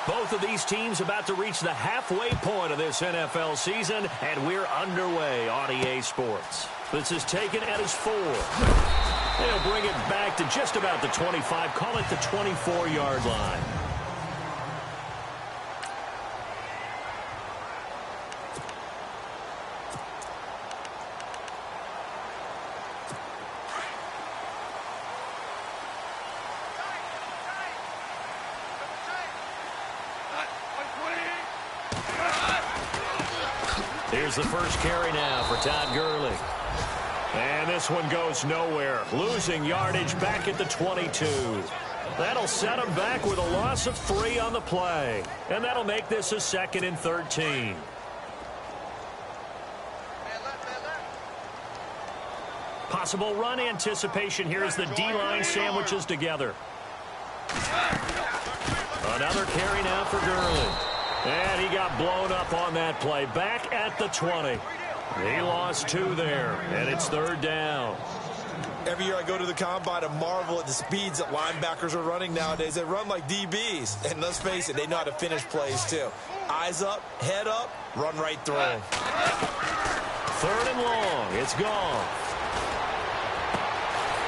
Both of these teams about to reach the halfway point of this NFL season, and we're underway on EA Sports. This is taken at his 4. They'll bring it back to just about the 25, call it the 24-yard line. Here's the first carry now for Todd Gurley. And this one goes nowhere. Losing yardage back at the 22. That'll set him back with a loss of 3 on the play. And that'll make this a 2nd and 13. Possible run anticipation here as the D-line sandwiches together. Another carry now for Gurley. And he got blown up on that play. Back at the 20. He lost 2 there, and it's 3rd down. Every year I go to the combine and marvel at the speeds that linebackers are running nowadays. They run like DBs. And let's face it, they know how to finish plays too. Eyes up, head up, run right through them. 3rd and long. It's gone.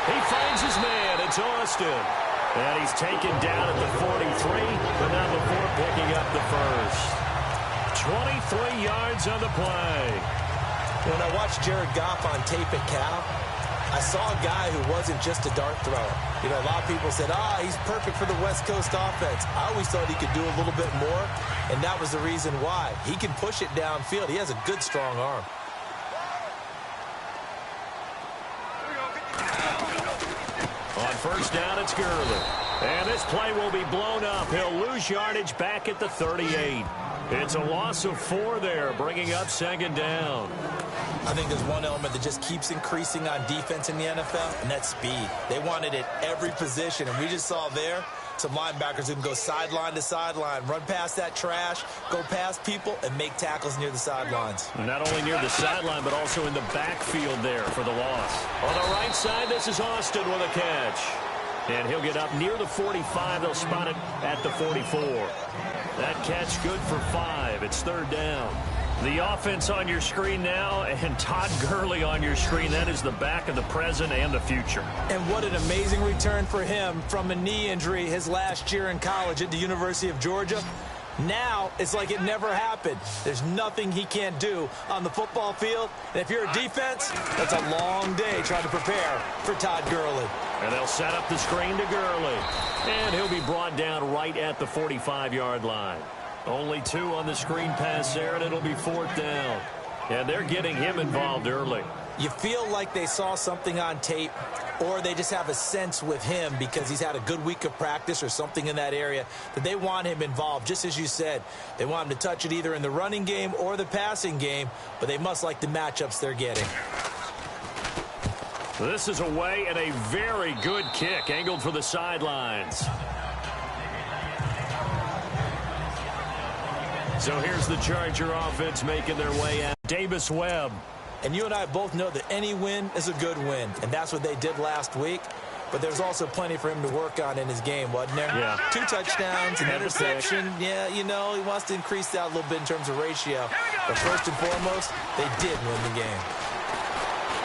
He finds his man. It's Austin. And he's taken down at the 43, but not before picking up the first. 23 yards on the play. When I watched Jared Goff on tape at Cal, I saw a guy who wasn't just a dart thrower. You know, a lot of people said, he's perfect for the West Coast offense. I always thought he could do a little bit more, and that was the reason why. He can push it downfield. He has a good, strong arm. On first down, it's Gurley. And this play will be blown up. He'll lose yardage back at the 38. It's a loss of 4 there, bringing up 2nd down. I think there's one element that just keeps increasing on defense in the NFL, and that's speed. They want it at every position, and we just saw there some linebackers who can go sideline to sideline, run past that trash, go past people, and make tackles near the sidelines. Not only near the sideline, but also in the backfield there for the loss. On the right side, this is Austin with a catch. And he'll get up near the 45. They'll spot it at the 44. That catch good for 5. It's 3rd down. The offense on your screen now, and Todd Gurley on your screen. That is the back of the present and the future. And what an amazing return for him from a knee injury his last year in college at the University of Georgia. Now it's like it never happened. There's nothing he can't do on the football field. And if you're a defense, that's a long day trying to prepare for Todd Gurley. And they'll set up the screen to Gurley. And he'll be brought down right at the 45-yard line. Only 2 on the screen pass there, and it'll be 4th down. And they're getting him involved early. You feel like they saw something on tape, or they just have a sense with him because he's had a good week of practice or something in that area that they want him involved. Just as you said, they want him to touch it either in the running game or the passing game, but they must like the matchups they're getting. This is away and a very good kick, angled for the sidelines. So here's the Charger offense making their way out. Davis Webb. And you and I both know that any win is a good win, and that's what they did last week. But there's also plenty for him to work on in his game, wasn't there? Yeah. 2 touchdowns, an interception. Yeah, you know, he wants to increase that a little bit in terms of ratio. But first and foremost, they did win the game.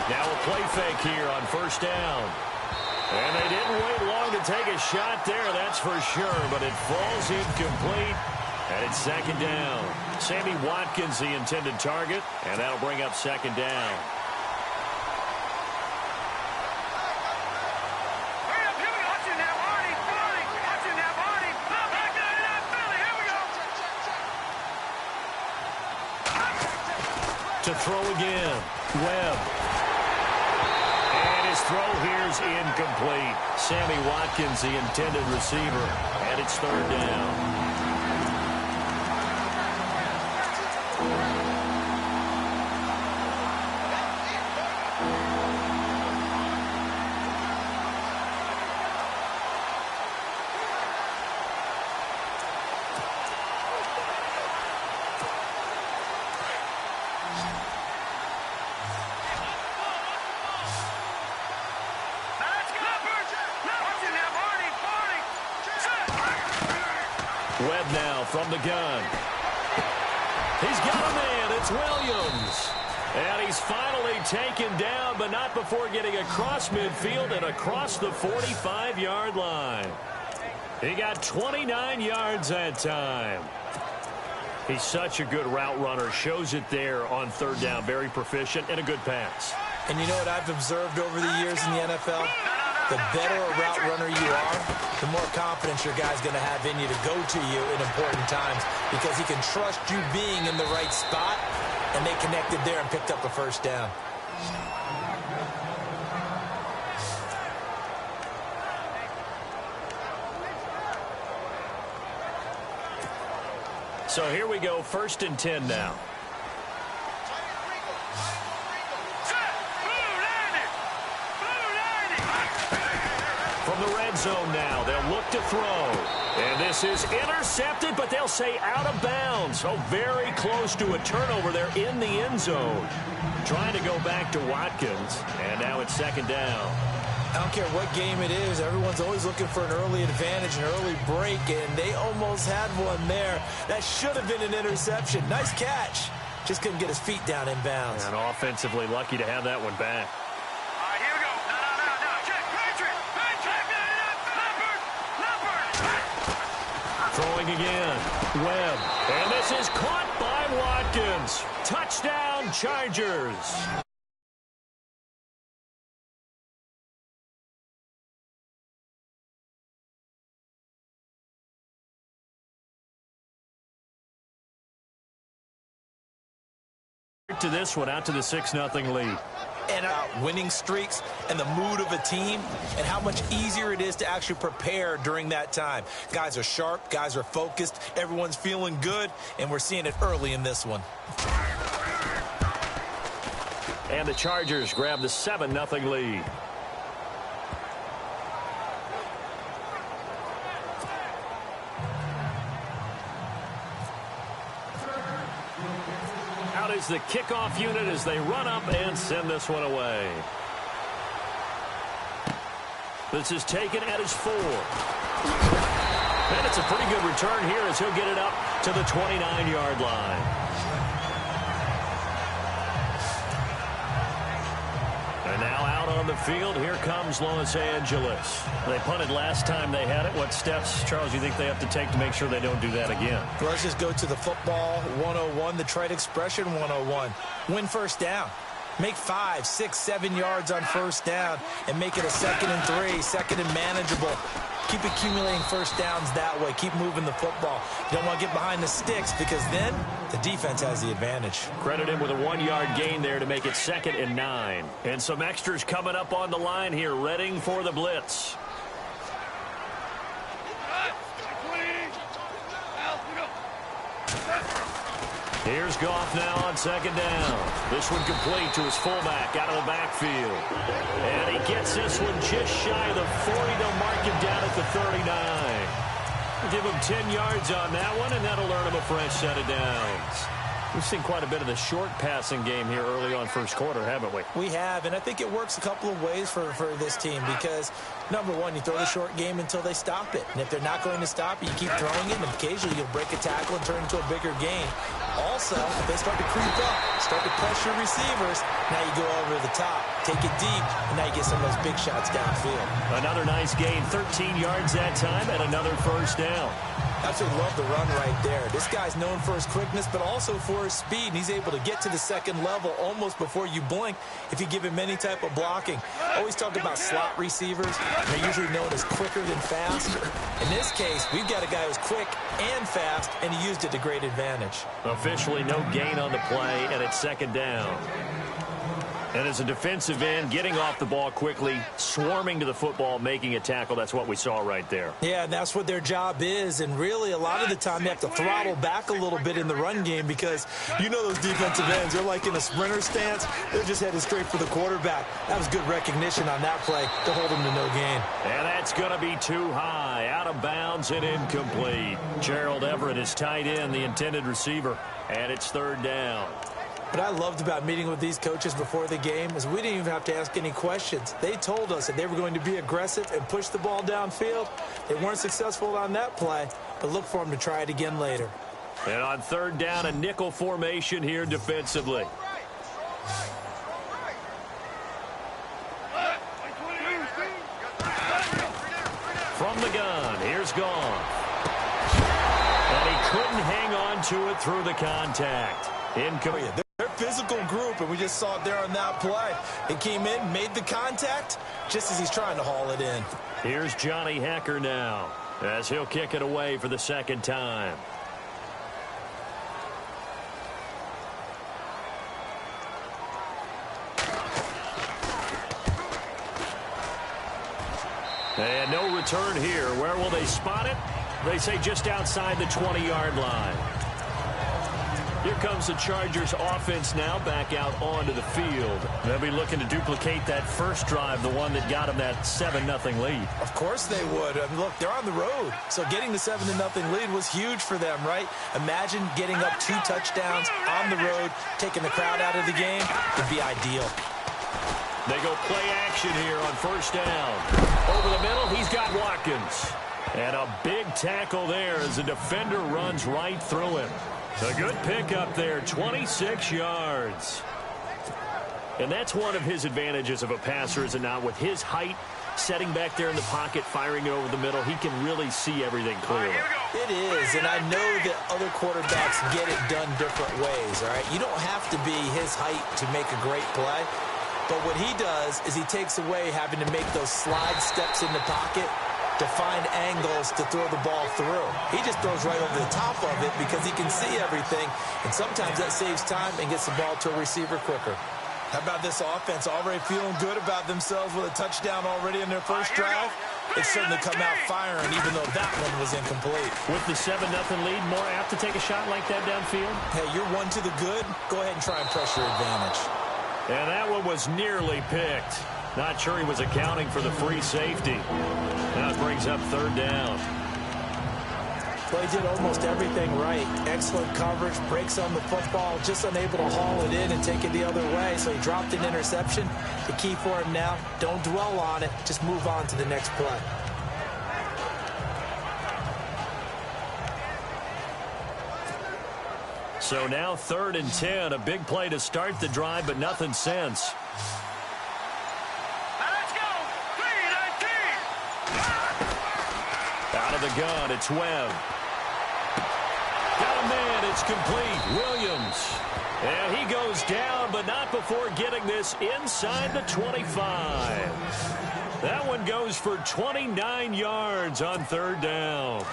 Now a play fake here on first down. And they didn't wait long to take a shot there, that's for sure. But it falls incomplete. And it's 2nd down. Sammy Watkins, the intended target, and that'll bring up 2nd down. To throw again, Webb. And his throw here's incomplete. Sammy Watkins, the intended receiver, and it's 3rd down. Webb now from the gun. He's got a man. It's Williams. And he's finally taken down, but not before getting across midfield and across the 45-yard line. He got 29 yards that time. He's such a good route runner. Shows it there on third down. Very proficient and a good pass. And you know what I've observed over the years in the NFL? The better a route runner you are, the more confidence your guy's going to have in you to go to you in important times because he can trust you being in the right spot, and they connected there and picked up a first down. So here we go, 1st and 10 now. From the red zone now, they'll look to throw. And this is intercepted, but they'll say out of bounds. Oh, very close to a turnover there in the end zone. Trying to go back to Watkins, and now it's 2nd down. I don't care what game it is. Everyone's always looking for an early advantage, an early break, and they almost had one there. That should have been an interception. Nice catch. Just couldn't get his feet down in bounds. And offensively lucky to have that one back. All right, here we go. No. Check, Patrick. Throwing again. Webb. And this is caught by Watkins. Touchdown, Chargers. To this one, out to the 6-0 lead. And winning streaks and the mood of a team and how much easier it is to actually prepare during that time. Guys are sharp, guys are focused, everyone's feeling good, and we're seeing it early in this one. And the Chargers grab the 7-0 lead. Out is the kickoff unit as they run up and send this one away. This is taken at his 4. And it's a pretty good return here as he'll get it up to the 29-yard line. And now out on the field, here comes Los Angeles. They punted last time they had it. What steps, Charles, you think they have to take to make sure they don't do that again? Well, let's just go to the football 101, the trade expression 101. Win first down. Make 5, 6, 7 yards on first down and make it a 2nd and 3, 2nd and manageable. Keep accumulating first downs that way. Keep moving the football. You don't want to get behind the sticks because then the defense has the advantage. Credit him with a 1-yard gain there to make it 2nd and 9. And some extras coming up on the line here, readying for the blitz. Here's Goff now on 2nd down. This one complete to his fullback out of the backfield. And he gets this one just shy of the 40. They'll mark him down at the 39. Give him 10 yards on that one, and that'll earn him a fresh set of downs. We've seen quite a bit of the short passing game here early on first quarter, haven't we? We have, and I think it works a couple of ways for this team because, number one, you throw the short game until they stop it. And if they're not going to stop it, you keep throwing it, and occasionally you'll break a tackle and turn into a bigger gain. Also, if they start to creep up, start to pressure receivers, now you go over the top, take it deep, and now you get some of those big shots downfield. Another nice gain, 13 yards that time, and another first down. Absolutely love the run right there. This guy's known for his quickness, but also for his speed. And he's able to get to the 2nd level almost before you blink if you give him any type of blocking. Always talk about slot receivers. They're usually known as quicker than fast. In this case, we've got a guy who's quick and fast, and he used it to great advantage. Officially no gain on the play, and it's 2nd down. And as a defensive end, getting off the ball quickly, swarming to the football, making a tackle, that's what we saw right there. Yeah, and that's what their job is. And really, a lot of the time, they have to throttle back a little bit in the run game because you know those defensive ends, they're like in a sprinter stance. They're just headed straight for the quarterback. That was good recognition on that play to hold him to no gain. And that's going to be too high, out of bounds and incomplete. Gerald Everett is tight end, the intended receiver, and it's 3rd down. What I loved about meeting with these coaches before the game is we didn't even have to ask any questions. They told us that they were going to be aggressive and push the ball downfield. They weren't successful on that play, but look for them to try it again later. And on third down, a nickel formation here defensively. From the gun, here's Goff. And he couldn't hang on to it through the contact. Incomplete. They're a physical group, and we just saw it there on that play. It came in, made the contact, just as he's trying to haul it in. Here's Johnny Hecker now, as he'll kick it away for the second time. And no return here. Where will they spot it? They say just outside the 20-yard line. Here comes the Chargers offense now back out onto the field. They'll be looking to duplicate that first drive, the one that got them that 7-0 lead. Of course they would. I mean, look, they're on the road. So getting the 7-0 lead was huge for them, right? Imagine getting up 2 touchdowns on the road, taking the crowd out of the game. Would be ideal. They go play action here on first down. Over the middle, he's got Watkins. And a big tackle there as the defender runs right through him. A good pickup there, 26 yards. And that's one of his advantages of a passer, is it not? With his height, setting back there in the pocket, firing it over the middle, he can really see everything clearly. It is, and I know that other quarterbacks get it done different ways, all right? You don't have to be his height to make a great play. But what he does is he takes away having to make those slide steps in the pocket to find angles to throw the ball through. He just throws right over the top of it because he can see everything, and sometimes that saves time and gets the ball to a receiver quicker. How about this offense already feeling good about themselves with a touchdown already in their first drive? It's certainly come out firing, even though that one was incomplete. With the 7-0 lead, more apt to take a shot like that downfield? Hey, you're one to the good. Go ahead and try and press your advantage. And that one was nearly picked. Not sure he was accounting for the free safety. Now it brings up third down. Well, he did almost everything right. Excellent coverage, breaks on the football, just unable to haul it in and take it the other way. So he dropped an interception. The key for him now, don't dwell on it. Just move on to the next play. So now 3rd and 10. A big play to start the drive, but nothing since. Out of the gun, it's Webb. Got a man, it's complete. Williams. And he goes down, but not before getting this inside the 25. That one goes for 29 yards on 3rd down.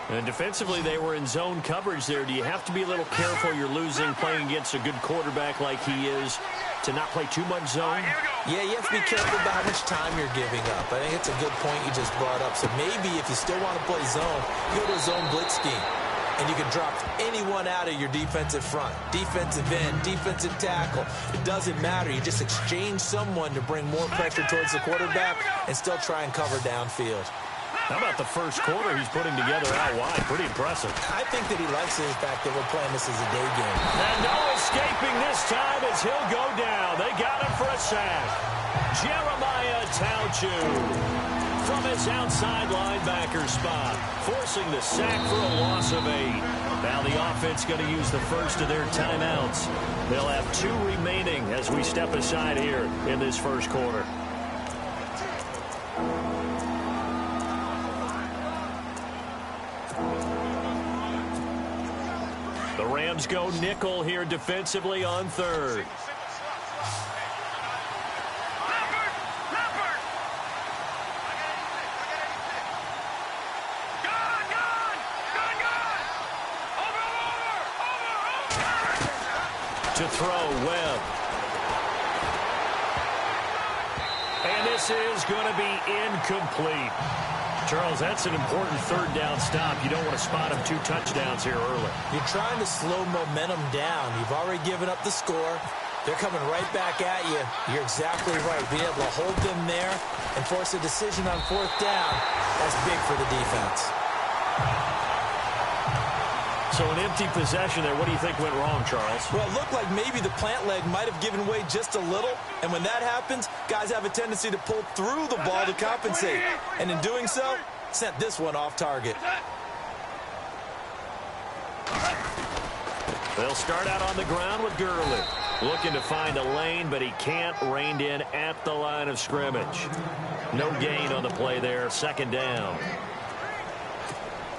And defensively, they were in zone coverage there. Do you have to be a little careful? You're losing, playing against a good quarterback like he is, to not play too much zone? Yeah, you have to be careful about how much time you're giving up. I think it's a good point you just brought up. So maybe if you still want to play zone, you go to a zone blitz scheme. And you can drop anyone out of your defensive front. Defensive end, defensive tackle. It doesn't matter. You just exchange someone to bring more pressure towards the quarterback and still try and cover downfield. How about the first quarter he's putting together out wide? Pretty impressive. I think that he likes the fact that we're playing this as a day game. And no escaping this time as he'll go down. They got him for a sack. Jeremiah Tauchu from his outside linebacker spot, forcing the sack for a loss of 8. Now the offense going to use the first of their timeouts. They'll have 2 remaining as we step aside here in this first quarter. The Rams go nickel here defensively on 3rd. To throw, Webb. And this is going to be incomplete. Charles, that's an important 3rd down stop. You don't want to spot him 2 touchdowns here early. You're trying to slow momentum down. You've already given up the score. They're coming right back at you. You're exactly right. Being able to hold them there and force a decision on 4th down, that's big for the defense. So an empty possession there. What do you think went wrong, Charles? Well, it looked like maybe the plant leg might have given way just a little. And when that happens, guys have a tendency to pull through the ball to compensate. And in doing so, sent this one off target. They'll start out on the ground with Gurley. Looking to find a lane, but he can't. Reined in at the line of scrimmage. No gain on the play there. Second down.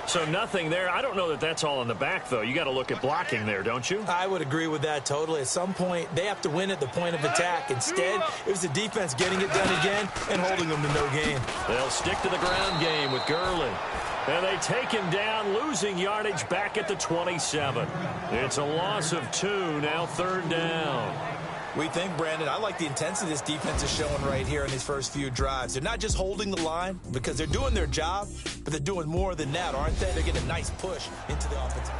So nothing there. I don't know that that's all in the back, though. You got to look at blocking there, don't you? I would agree with that totally. At some point, they have to win at the point of attack. Instead, it was the defense getting it done again and holding them to no gain. They'll stick to the ground game with Gurley. And they take him down, losing yardage back at the 27. It's a loss of 2, now third down. We think, Brandon, I like the intensity this defense is showing right here in these first few drives. They're not just holding the line because they're doing their job, but they're doing more than that, aren't they? They're getting a nice push into the offensive.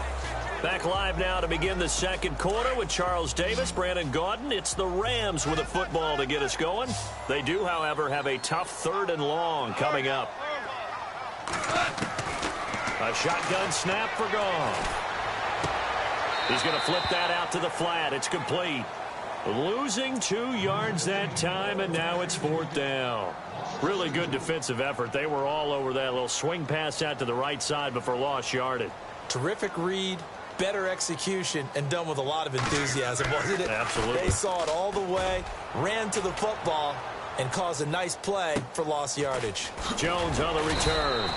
Back live now to begin the second quarter with Charles Davis, Brandon Gaudin. It's the Rams with a football to get us going. They do, however, have a tough third and long coming up. A shotgun snap for Goff. He's going to flip that out to the flat. It's complete. Losing 2 yards that time, and now it's fourth down. Really good defensive effort. They were all over that little swing pass out to the right side before lost yardage. Terrific read, better execution, and done with a lot of enthusiasm, wasn't it? Absolutely. They saw it all the way, ran to the football, and caused a nice play for lost yardage. Jones on the return.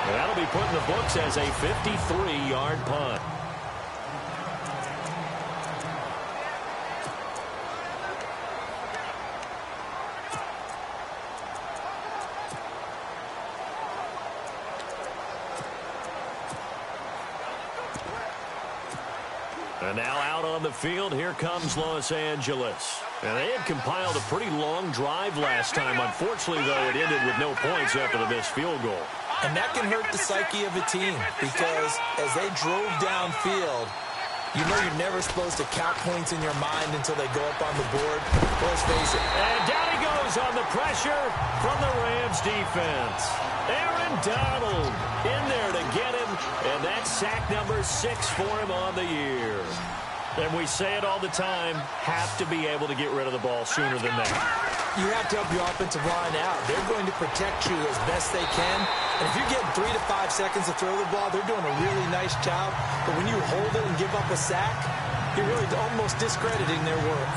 And that'll be put in the books as a 53-yard punt. And now out on the field, here comes Los Angeles. And they had compiled a pretty long drive last time. Unfortunately, though, it ended with no points after the missed field goal. And that can hurt the psyche of a team because as they drove downfield, you know you're never supposed to count points in your mind until they go up on the board. Well, let's face it. And down he goes on the pressure from the Rams defense. Aaron Donald in there to get him, and that's sack number 6 for him on the year. And we say it all the time, have to be able to get rid of the ball sooner than that. You have to help your offensive line out. They're going to protect you as best they can. And if you're getting 3 to 5 seconds to throw the ball, they're doing a really nice job. But when you hold it and give up a sack, you're really almost discrediting their work.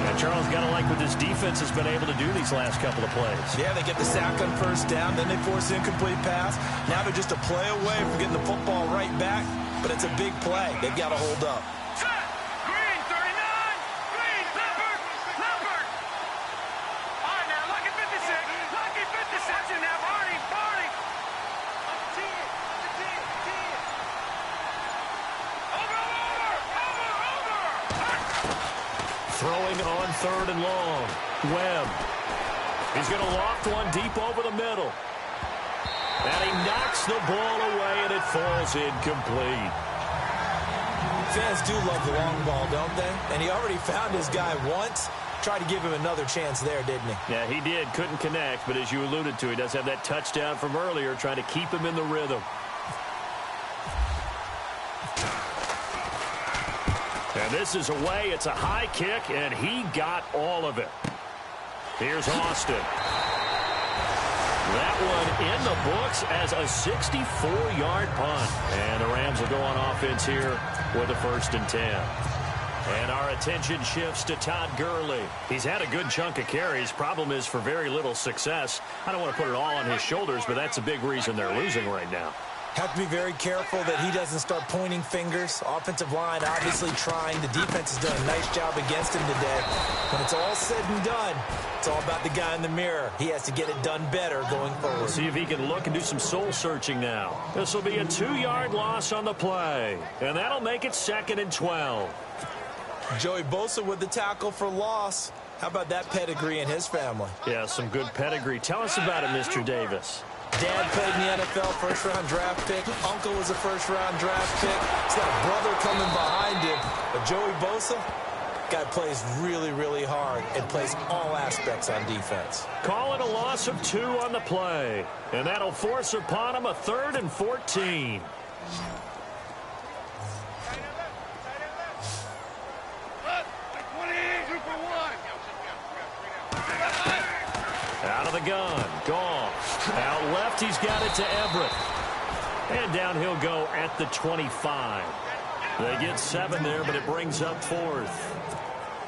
Yeah, Charles, got to like what this defense has been able to do these last couple of plays. Yeah, they get the sack on first down, then they force an incomplete pass. Now they're just a play away from getting the football right back. But it's a big play. They've got to hold up. Throwing on third and long. Webb. He's going to loft one deep over the middle. And he knocks the ball away, and it falls incomplete. Fans do love the long ball, don't they? And he already found his guy once. Tried to give him another chance there, didn't he? Yeah, he did. Couldn't connect, but as you alluded to, he does have that touchdown from earlier, trying to keep him in the rhythm. And this is away. It's a high kick, and he got all of it. Here's Austin. That one in the books as a 64-yard punt. And the Rams will go on offense here with a 1st and 10. And our attention shifts to Todd Gurley. He's had a good chunk of carries. Problem is for very little success. I don't want to put it all on his shoulders, but that's a big reason they're losing right now. Have to be very careful that he doesn't start pointing fingers. Offensive line obviously trying. The defense has done a nice job against him today. When it's all said and done, it's all about the guy in the mirror. He has to get it done better going forward. See if he can look and do some soul searching now. This will be a 2-yard loss on the play. And that'll make it 2nd and 12. Joey Bosa with the tackle for loss. How about that pedigree in his family? Yeah, some good pedigree. Tell us about it, Mr. Davis. Dad played in the NFL, first-round draft pick. Uncle was a first-round draft pick. He's got a brother coming behind him. But Joey Bosa, guy plays really, really hard and plays all aspects on defense. Call it a loss of 2 on the play. And that'll force upon him a 3rd and 14. Out of the gun. Gone. Out left, he's got it to Everett. And down he'll go at the 25. They get 7 there, but it brings up 4th.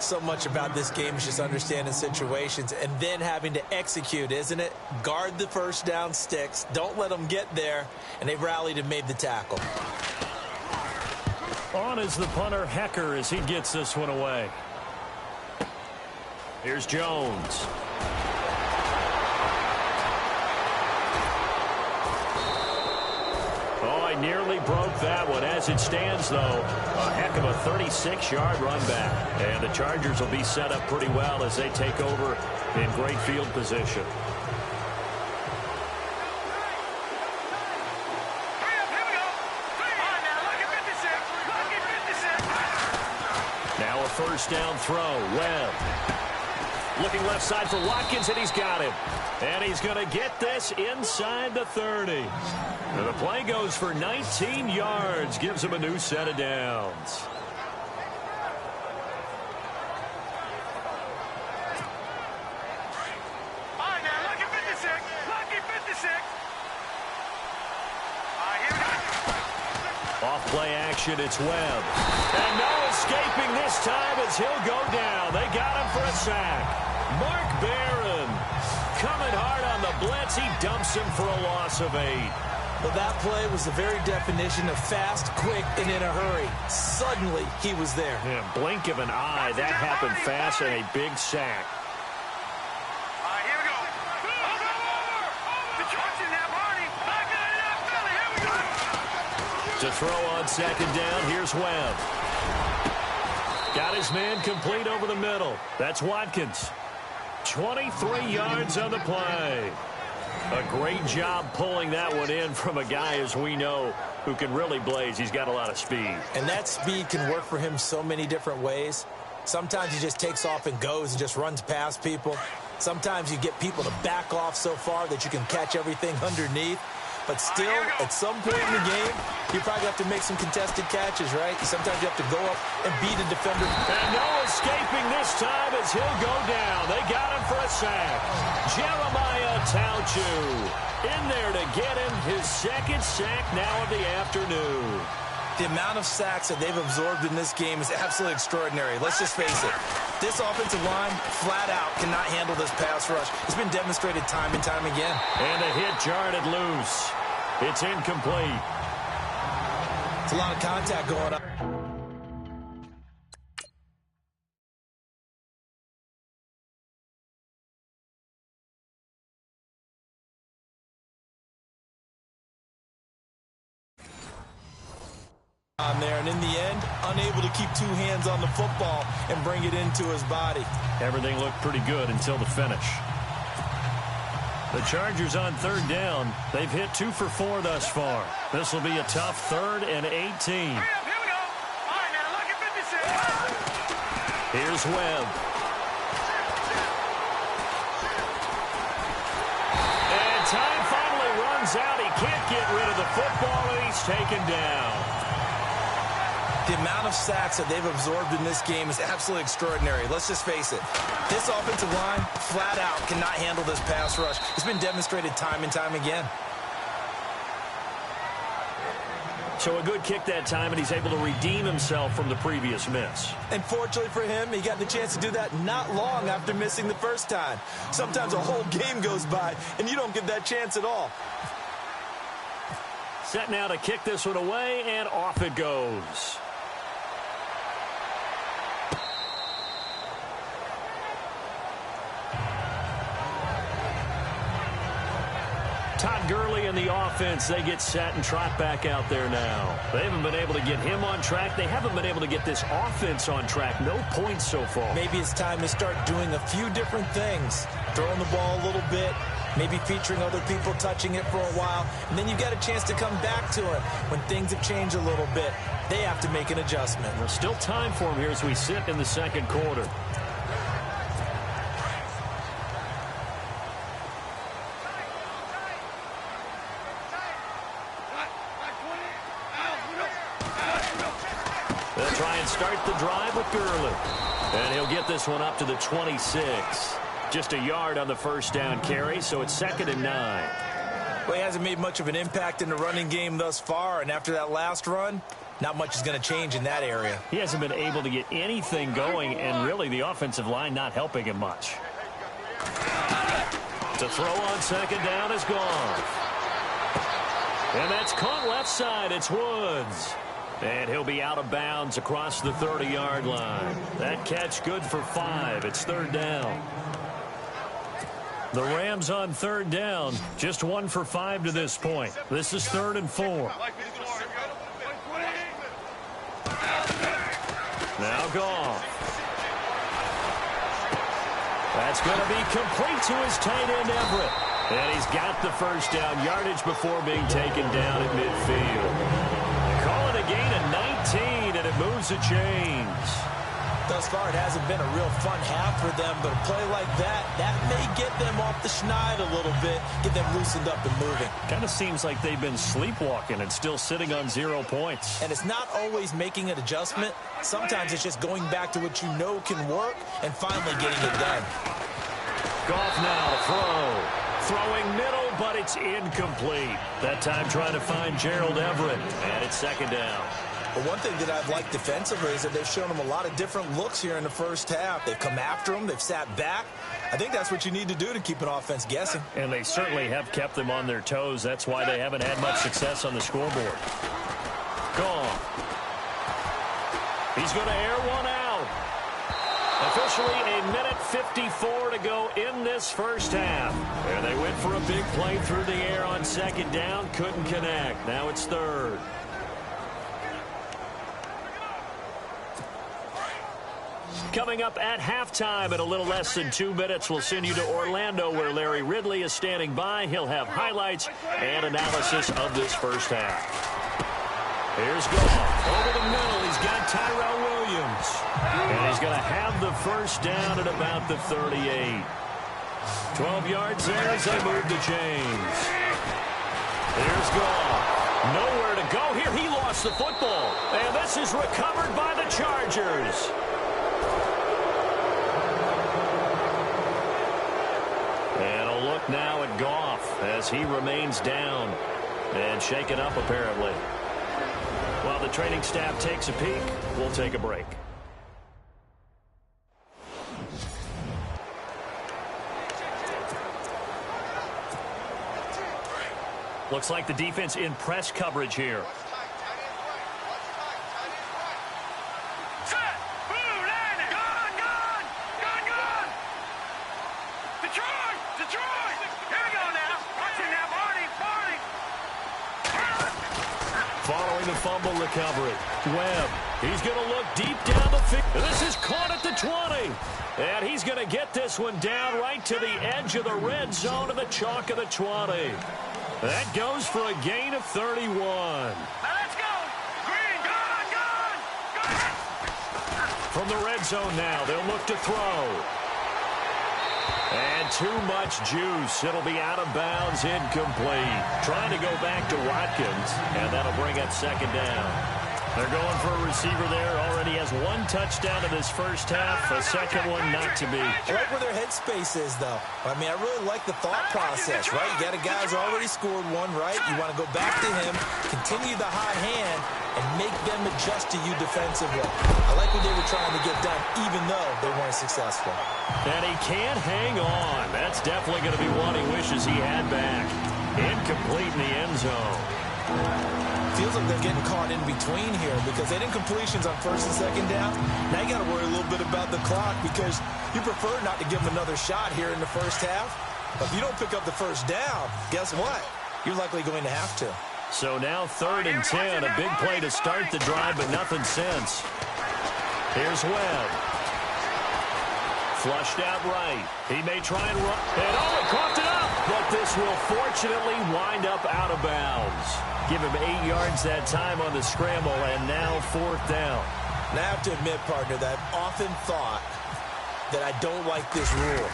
So much about this game is just understanding situations and then having to execute, isn't it? Guard the first down sticks. Don't let them get there. And they rallied and made the tackle. On is the punter, Hecker, as he gets this one away. Here's Jones. Oh, I nearly broke that one. As it stands, though, a heck of a 36-yard run back. And the Chargers will be set up pretty well as they take over in great field position. Now a first down throw. Webb. Looking left side for Watkins, and he's got him. And he's going to get this inside the 30. And the play goes for 19 yards. Gives him a new set of downs. All right, now, lucky 56. Lucky 56. Here we go. Off play action, it's Webb. And no escaping this time as he'll go down. They got him for a sack. Mark Barron coming hard on the blitz. He dumps him for a loss of 8. Well, that play was the very definition of fast, quick, and in a hurry. Suddenly, he was there. Yeah, blink of an eye. That happened fast and a big sack. All right, here we go. Over. The Chargers now, Barney. Back it up, Philly. Here we go. To throw on second down, here's Webb. Got his man complete over the middle. That's Watkins. 23 yards on the play. A great job pulling that one in from a guy, as we know, who can really blaze. He's got a lot of speed. And that speed can work for him so many different ways. Sometimes he just takes off and goes and just runs past people. Sometimes you get people to back off so far that you can catch everything underneath. But still, at some point in the game, you probably have to make some contested catches, right? Sometimes you have to go up and beat a defender. And no escaping this time as he'll go down. They got him for a sack. Jeremiah Tauchu in there to get him his second sack now of the afternoon. The amount of sacks that they've absorbed in this game is absolutely extraordinary. Let's just face it. This offensive line, flat out, cannot handle this pass rush. It's been demonstrated time and time again. And a hit jarred it loose. It's incomplete. It's a lot of contact going on. There, and in the end, unable to keep 2 hands on the football and bring it into his body. Everything looked pretty good until the finish. The Chargers on third down. They've hit 2 for 4 thus far. This will be a tough 3rd and 18. Here we go. All right, now, lucky 56. Here's Webb. And time finally runs out. He can't get rid of the football, and he's taken down. The amount of sacks that they've absorbed in this game is absolutely extraordinary. Let's just face it. This offensive line, flat out, cannot handle this pass rush. It's been demonstrated time and time again. So a good kick that time, and he's able to redeem himself from the previous miss. And fortunately for him, he got the chance to do that not long after missing the first time. Sometimes a whole game goes by, and you don't get that chance at all. Set now to kick this one away, and off it goes. Todd Gurley and the offense, they get set and trot back out there now. They haven't been able to get him on track. They haven't been able to get this offense on track. No points so far. Maybe it's time to start doing a few different things. Throwing the ball a little bit, maybe featuring other people touching it for a while, and then you got a chance to come back to it when things have changed a little bit. They have to make an adjustment. There's still time for him here as we sit in the second quarter. They'll try and start the drive with Gurley. And he'll get this one up to the 26. Just a yard on the first down carry, so it's 2nd and 9. Well, he hasn't made much of an impact in the running game thus far, and after that last run, not much is going to change in that area. He hasn't been able to get anything going, and really the offensive line not helping him much. To throw on 2nd down is gone. And that's caught left side. It's Woods. And he'll be out of bounds across the 30-yard line. That catch good for 5. It's 3rd down. The Rams on 3rd down. Just 1 for 5 to this point. This is 3rd and 4. Now Goff. That's going to be complete to his tight end, Everett. And he's got the first down yardage before being taken down at midfield. Call it a gain of 19, and it moves the chains. Thus far, it hasn't been a real fun half for them, but a play like that may get them off the schneid a little bit, get them loosened up and moving. Kind of seems like they've been sleepwalking and still sitting on 0 points. And it's not always making an adjustment. Sometimes it's just going back to what you know can work and finally getting it done. Goff now to throw. Throwing middle, but it's incomplete. That time trying to find Gerald Everett, and it's 2nd down. But one thing that I've liked defensively is that they've shown him a lot of different looks here in the first half. They've come after him. They've sat back. I think that's what you need to do to keep an offense guessing. And they certainly have kept them on their toes. That's why they haven't had much success on the scoreboard. Gone. He's going to air one out. Officially a minute 54 to go in this first half. And they went for a big play through the air on 2nd down. Couldn't connect. Now it's 3rd. Coming up at halftime in a little less than 2 minutes, we'll send you to Orlando where Larry Ridley is standing by. He'll have highlights and analysis of this first half. Here's Goff. Over the middle, he's got Tyrell Williams. And he's going to have the first down at about the 38. 12 yards there as they move the chains. Here's Goff. Nowhere to go here. He lost the football. And this is recovered by the Chargers. And a look now at Goff as he remains down and shaken up apparently. While the training staff takes a peek, we'll take a break. Looks like the defense in press coverage here. Set! Boom! Landing! Gone! Detroit! Here we go now! Watch it now, Barney! Following the fumble recovery, Webb. He's going to look deep down the field. This is caught at the 20. And he's going to get this one down right to the edge of the red zone of the chalk of the 20. That goes for a gain of 31. Now let's go! Green, gone! From the red zone now, they'll look to throw. And too much juice. It'll be out of bounds, incomplete. Trying to go back to Watkins, and that'll bring up 2nd down. They're going for a receiver there. Already has 1 touchdown in this first half. A second one not to be. I like where their headspace is, though. I mean, I really like the thought process, right? You got a guy who's already scored 1, right? You want to go back to him, continue the hot hand, and make them adjust to you defensively. I like what they were trying to get done, even though they weren't successful. And he can't hang on. That's definitely going to be one he wishes he had back. Incomplete in the end zone. Feels like they're getting caught in between here because they didn't completions on 1st and 2nd down. Now you got to worry a little bit about the clock because you prefer not to give them another shot here in the first half. But if you don't pick up the first down, guess what? You're likely going to have to. So now 3rd and 10, a big play to start the drive, but nothing since. Here's Webb. Flushed out right. He may try and run. And he coughed it up. But this will fortunately wind up out of bounds. Give him 8 yards that time on the scramble, and now 4th down. Now I have to admit, partner, that I've often thought that I don't like this rule.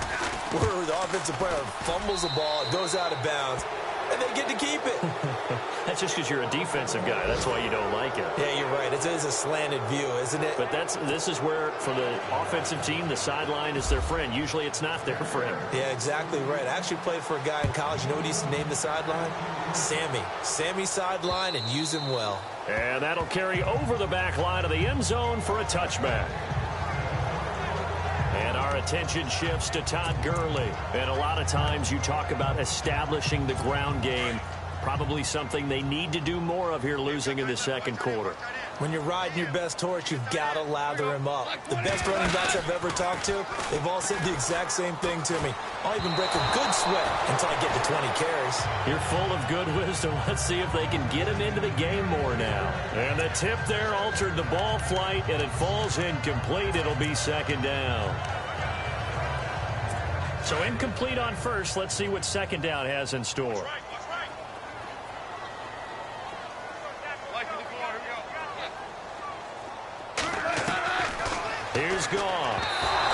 Where the offensive player fumbles the ball, it goes out of bounds. and they get to keep it. That's just because you're a defensive guy. That's why you don't like it. Yeah, you're right. It is a slanted view, isn't it? But this is where, for the offensive team, the sideline is their friend. Usually it's not there for him. Yeah, exactly right. I actually played for a guy in college. You know what he used to name the sideline? Sammy. Sammy sideline, and use him well. And that'll carry over the back line of the end zone for a touchback. And our attention shifts to Todd Gurley. And a lot of times you talk about establishing the ground game. Probably something they need to do more of here, losing in the second quarter. When you're riding your best horse, you've got to lather him up. The best running backs I've ever talked to, they've all said the exact same thing to me. I'll even break a good sweat until I get to 20 carries. You're full of good wisdom. Let's see if they can get him into the game more now. And the tip there altered the ball flight, and it falls incomplete. It'll be second down. So incomplete on first. Let's see what second down has in store. Here's Goff.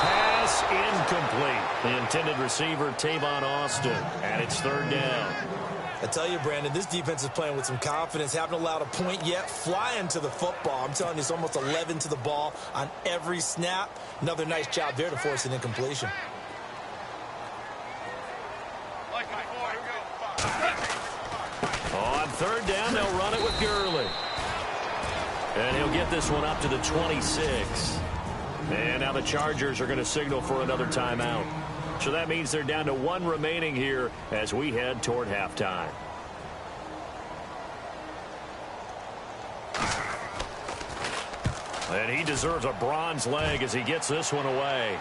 Pass incomplete. The intended receiver, Tavon Austin. And it's third down. I tell you, Brandon, this defense is playing with some confidence. Haven't allowed a point yet. Flying to the football. I'm telling you, it's almost 11 to the ball on every snap. Another nice job there to force an incompletion. On third down, they'll run it with Gurley. And he'll get this one up to the 26. And now the Chargers are going to signal for another timeout. So that means they're down to one remaining here as we head toward halftime. And he deserves a bronze leg as he gets this one away.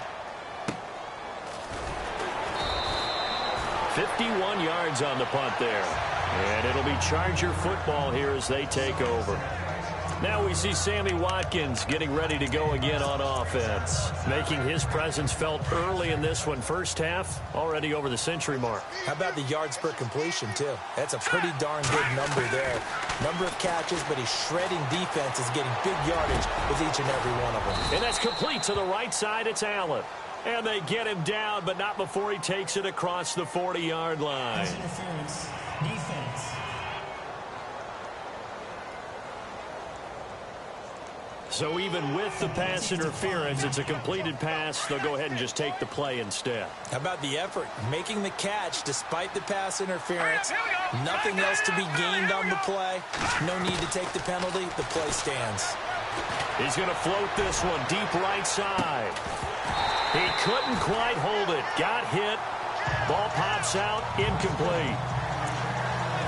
51 yards on the punt there. And it'll be Charger football here as they take over. Now we see Sammy Watkins getting ready to go again on offense, making his presence felt early in this one. First half, already over the century mark. How about the yards per completion, too? That's a pretty darn good number there. Number of catches, but he's shredding defenses, getting big yardage with each and every one of them. And that's complete to the right side. It's Allen. And they get him down, but not before he takes it across the 40-yard line. Interference. Defense. So even with the pass interference, it's a completed pass. They'll go ahead and just take the play instead. How about the effort? Making the catch despite the pass interference. Nothing else to be gained on the play. No need to take the penalty. The play stands. He's going to float this one deep right side. He couldn't quite hold it. Got hit. Ball pops out. Incomplete.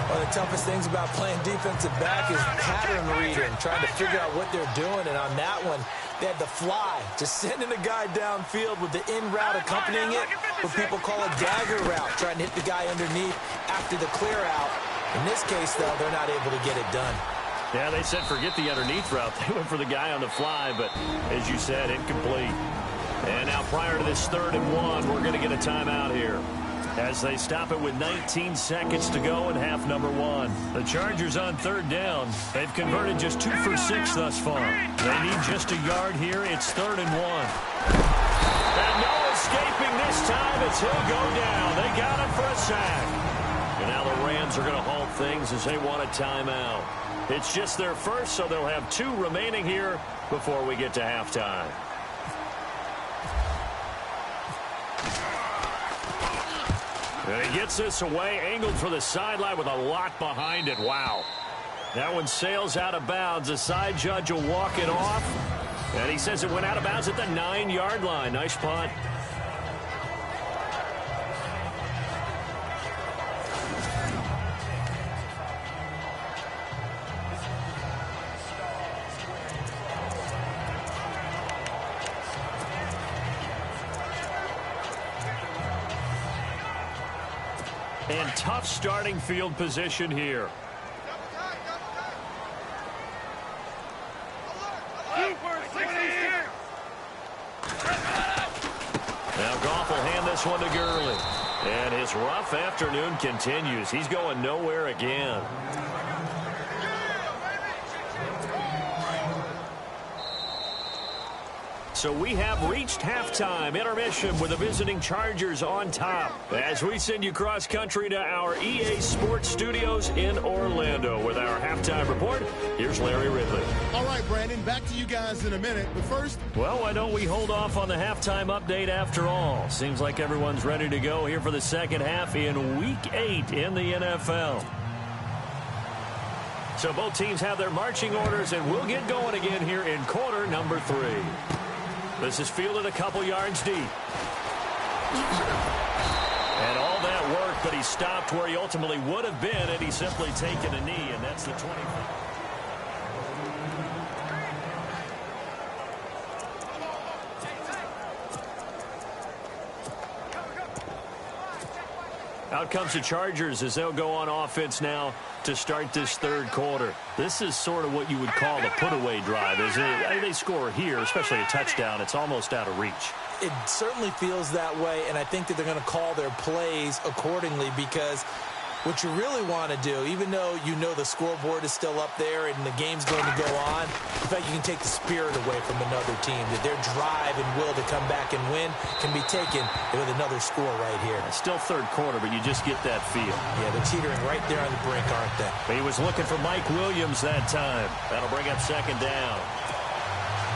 One of the toughest things about playing defensive back is pattern reading, trying to figure out what they're doing. And on that one, they had the fly, just sending a guy downfield with the in route accompanying it, what people call a dagger route, trying to hit the guy underneath after the clear out. In this case, though, they're not able to get it done. Yeah, they said forget the underneath route. They went for the guy on the fly, but as you said, incomplete. And now prior to this 3rd and 1, we're going to get a timeout here as they stop it with 19 seconds to go in half number 1. The Chargers on 3rd down. They've converted just 2 for 6 thus far. They need just a yard here. It's 3rd and 1. And no escaping this time as he'll go down. They got him for a sack. And now the Rams are going to halt things as they want a timeout. It's just their first, so they'll have 2 remaining here before we get to halftime. And he gets this away, angled for the sideline with a lot behind it. Wow. That one sails out of bounds. The side judge will walk it off. And he says it went out of bounds at the 9-yard line. Nice punt. And tough starting field position here. Now Goff will hand this one to Gurley. And his rough afternoon continues. He's going nowhere again. So we have reached halftime intermission with the visiting Chargers on top. As we send you cross-country to our EA Sports Studios in Orlando with our halftime report, here's Larry Ridley. All right, Brandon, back to you guys in a minute. But first... Well, why don't we hold off on the halftime update after all? Seems like everyone's ready to go here for the second half in Week 8 in the NFL. So both teams have their marching orders, and we'll get going again here in quarter number 3. This is fielded a couple yards deep. And all that work, but he stopped where he ultimately would have been had he simply taken a knee, and that's the 25. Out comes the Chargers as they'll go on offense now to start this third quarter. This is sort of what you would call a put-away drive, isn't it? They score here, especially a touchdown. It's almost out of reach. It certainly feels that way, and I think that they're going to call their plays accordingly, because what you really want to do, even though you know the scoreboard is still up there and the game's going to go on, in fact, you can take the spirit away from another team, that their drive and will to come back and win can be taken with another score right here. It's still third quarter, but you just get that feel. Yeah, they're teetering right there on the brink, aren't they? He was looking for Mike Williams that time. That'll bring up second down.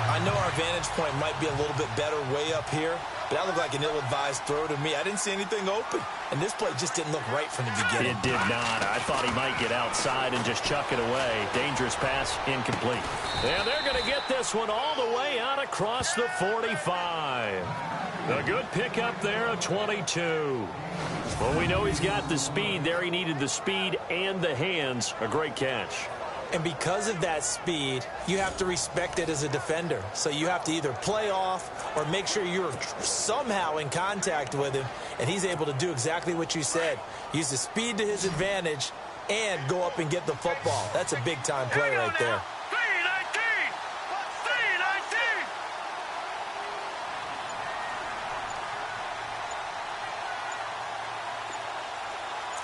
I know our vantage point might be a little bit better way up here, but that looked like an ill-advised throw to me. I didn't see anything open, and this play just didn't look right from the beginning. It did not. I thought he might get outside and just chuck it away. Dangerous pass, incomplete. And they're going to get this one all the way out across the 45. A good pickup there of 22. Well, we know he's got the speed there. He needed the speed and the hands. A great catch. And because of that speed, you have to respect it as a defender. So you have to either play off or make sure you're somehow in contact with him, and he's able to do exactly what you said. Use the speed to his advantage and go up and get the football. That's a big-time play right there.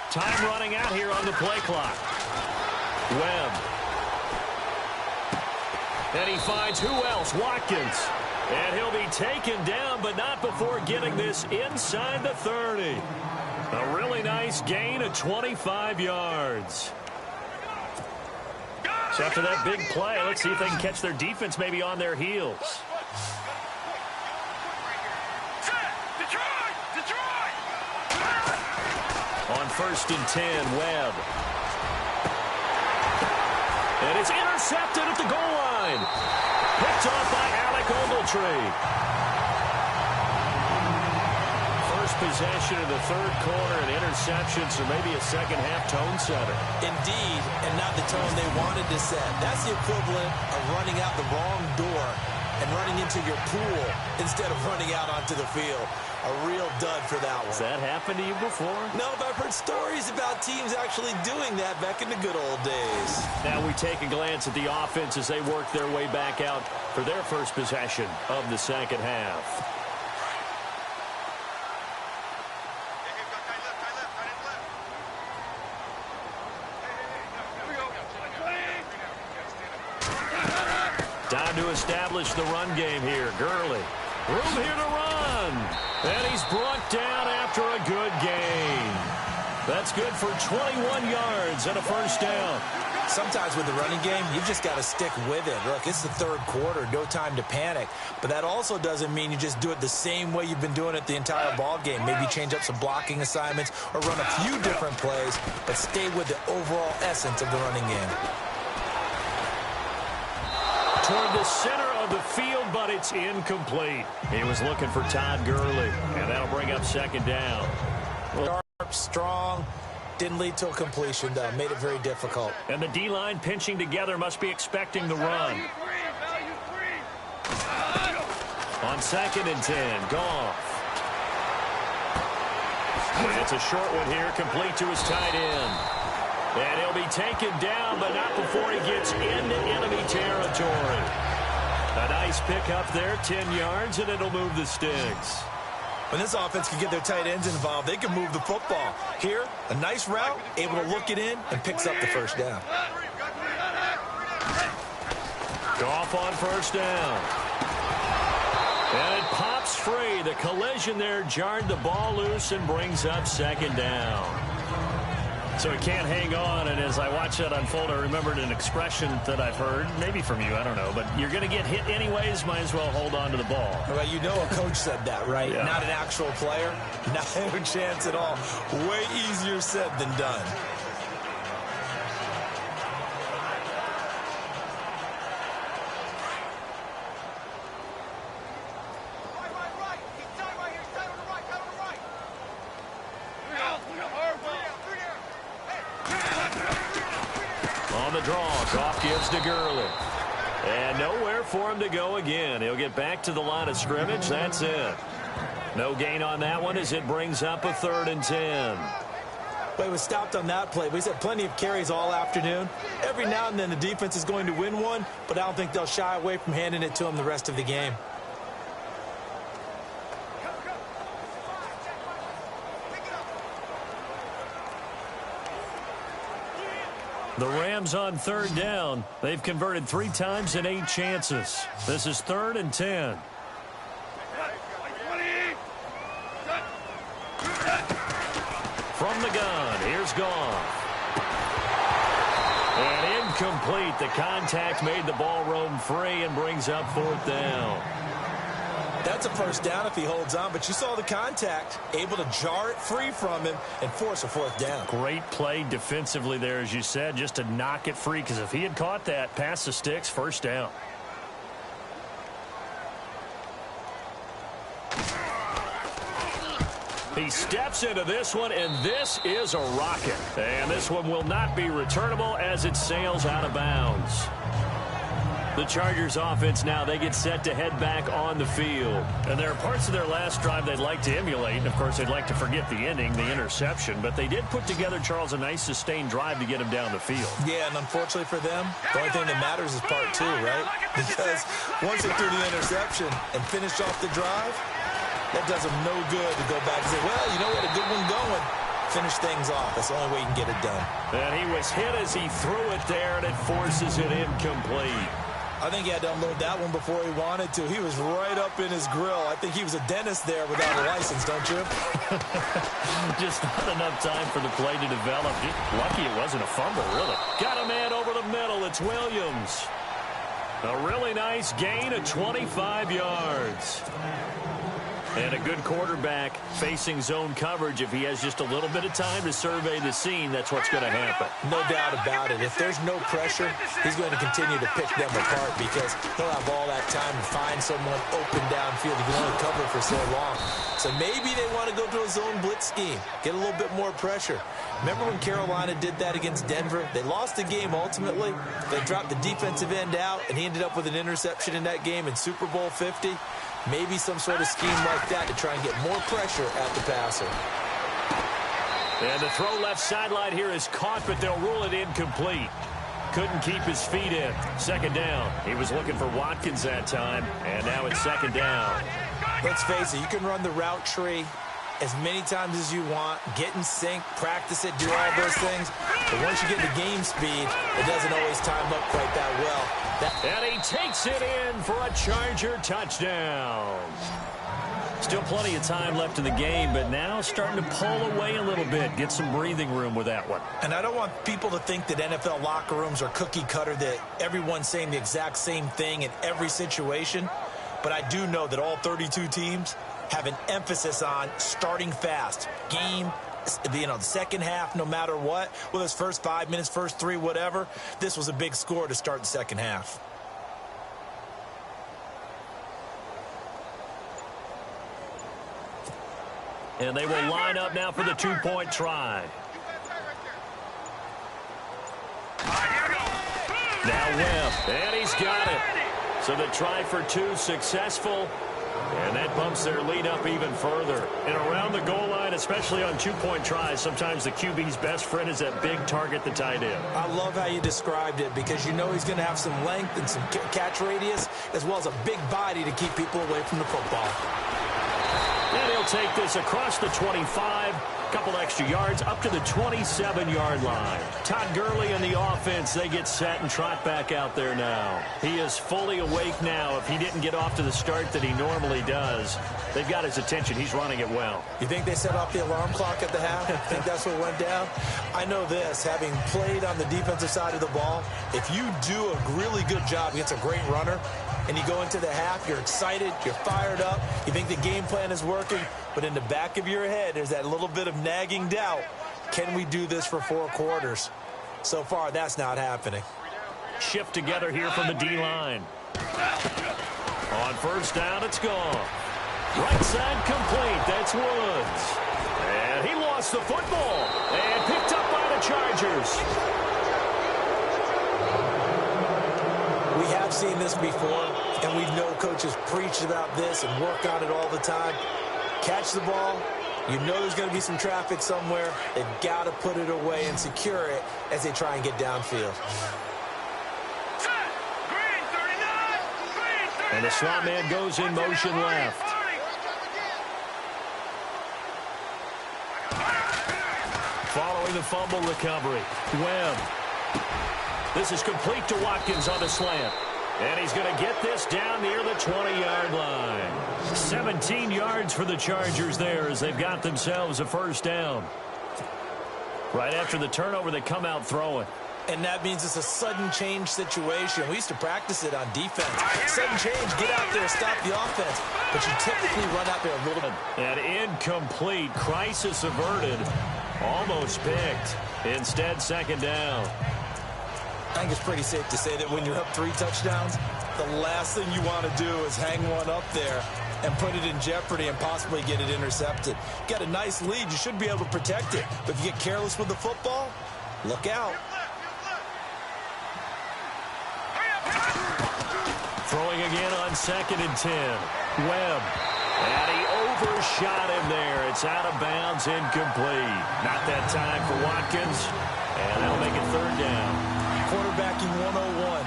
Time running out here on the play clock. Webb. And he finds who else? Watkins. And he'll be taken down, but not before getting this inside the 30. A really nice gain of 25 yards. So after that big play, let's see if they can catch their defense maybe on their heels. On 1st and 10, Webb. And it's intercepted at the goal line. Picked off by Alec Ogletree. First possession of the third quarter and interception, so maybe a second-half tone setter. Indeed, and not the tone they wanted to set. That's the equivalent of running out the wrong door and running into your pool instead of running out onto the field. A real dud for that one. Has that happened to you before? No, but I've heard stories about teams actually doing that back in the good old days. Now we take a glance at the offense as they work their way back out for their first possession of the second half. Time to establish the run game here. Gurley. Room here to run. And he's brought down after a good gain. That's good for 21 yards and a first down. Sometimes with the running game, you've just got to stick with it. Look, it's the third quarter, no time to panic. But that also doesn't mean you just do it the same way you've been doing it the entire ball game. Maybe change up some blocking assignments or run a few different plays, but stay with the overall essence of the running game. Toward the center of the field, but it's incomplete. He was looking for Todd Gurley, and that'll bring up second down. Sharp, strong, didn't lead to a completion, though. Made it very difficult. And the D-line pinching together must be expecting the run. On 2nd and 10, Goff. And it's a short one here, complete to his tight end. And he'll be taken down, but not before he gets into enemy territory. A nice pickup there, 10 yards, and it'll move the sticks. When this offense can get their tight ends involved, they can move the football. Here, a nice route, able to look it in, and picks up the first down. Goff on first down. And it pops free. The collision there jarred the ball loose and brings up second down. So he can't hang on, and as I watch that unfold, I remembered an expression that I've heard, maybe from you, I don't know, but you're going to get hit anyways, might as well hold on to the ball. Well, you know a coach said that, right? Yeah. Not an actual player. Not a chance at all. Way easier said than done. On the draw, Goff gives to Gurley. And nowhere for him to go again. He'll get back to the line of scrimmage. That's it. No gain on that one as it brings up a 3rd and 10. Well, he was stopped on that play, but he's had plenty of carries all afternoon. Every now and then the defense is going to win one, but I don't think they'll shy away from handing it to him the rest of the game. The Rams on 3rd down. They've converted 3 times in 8 chances. This is 3rd and 10. From the gun, here's Goff. And incomplete. The contact made the ball roam free and brings up 4th down. That's a first down if he holds on, but you saw the contact, able to jar it free from him and force a 4th down. Great play defensively there, as you said, just to knock it free, because if he had caught that, past the sticks, 1st down. He steps into this one, and this is a rocket. And this one will not be returnable as it sails out of bounds. The Chargers offense now, they get set to head back on the field. And there are parts of their last drive they'd like to emulate. And, of course, they'd like to forget the ending, the interception. But they did put together, Charles, a nice sustained drive to get him down the field. Yeah, and unfortunately for them, the only thing that matters is part 2, right? Because once they threw the interception and finished off the drive, that does them no good to go back and say, well, you know what, a good one going. Finish things off. That's the only way you can get it done. And he was hit as he threw it there, and it forces it incomplete. I think he had to unload that one before he wanted to. He was right up in his grill. I think he was a dentist there without a license, don't you? Just not enough time for the play to develop. Lucky it wasn't a fumble, really. Got a man over the middle. It's Williams. A really nice gain of 25 yards. And a good quarterback facing zone coverage. If he has just a little bit of time to survey the scene, that's what's going to happen. No doubt about it. If there's no pressure, he's going to continue to pick them apart because he'll have all that time to find someone open downfield. He can only cover for so long. So maybe they want to go to a zone blitz scheme, get a little bit more pressure. Remember when Carolina did that against Denver? They lost the game ultimately. They dropped the defensive end out, and he ended up with an interception in that game in Super Bowl 50. Maybe some sort of scheme like that to try and get more pressure at the passer. And the throw left sideline here is caught, but they'll rule it incomplete. Couldn't keep his feet in. 2nd down. He was looking for Watkins that time, and now it's 2nd down. Let's face it, you can run the route tree as many times as you want, get in sync, practice it, do all those things. But once you get to game speed, it doesn't always time up quite that well. And he takes it in for a Charger touchdown. Still plenty of time left in the game, but now starting to pull away a little bit, get some breathing room with that one. And I don't want people to think that NFL locker rooms are cookie cutter, that everyone's saying the exact same thing in every situation. But I do know that all 32 teams have an emphasis on starting fast. Game, the second half, no matter what, whether it's first 5 minutes, first 3, whatever. This was a big score to start the second half. And they will line up now for the 2-point try. Now Webb, and he's got it. So the try for 2 successful. And that bumps their lead up even further. And around the goal line, especially on 2-point tries, sometimes the QB's best friend is that big target, the tight end. I love how you described it because you know he's going to have some length and some catch radius as well as a big body to keep people away from the football. And he'll take this across the 25, a couple extra yards, up to the 27-yard line. Todd Gurley and the offense, they get set and trot back out there now. He is fully awake now. If he didn't get off to the start that he normally does, they've got his attention. He's running it well. You think they set off the alarm clock at the half? I think that's what went down. I know this, having played on the defensive side of the ball, if you do a really good job against a great runner, and you go into the half, you're excited, you're fired up, you think the game plan is working, but in the back of your head, there's that little bit of nagging doubt. Can we do this for 4 quarters? So far, that's not happening. Shift together here from the D-line. On first down, it's gone. Right side complete. That's Woods. And he lost the football. And picked up by the Chargers. We have seen this before, and we know coaches preach about this and work on it all the time. Catch the ball. You know there's going to be some traffic somewhere. They've got to put it away and secure it as they try and get downfield. And the slot man goes in motion left. Following the fumble recovery, Webb. This is complete to Watkins on the slant. And he's going to get this down near the 20-yard line. 17 yards for the Chargers there as they've got themselves a first down. Right after the turnover, they come out throwing. And that means it's a sudden change situation. We used to practice it on defense. Sudden change, get out there, stop the offense. But you typically run out there a little bit. And incomplete, crisis averted, almost picked. Instead, second down. I think it's pretty safe to say that when you're up 3 touchdowns, the last thing you want to do is hang one up there and put it in jeopardy and possibly get it intercepted. Got a nice lead. You should be able to protect it. But if you get careless with the football, look out. Throwing again on 2nd and 10. Webb. And he overshot him there. It's out of bounds, incomplete. Not that time for Watkins. And that'll make it 3rd down. Quarterbacking 101.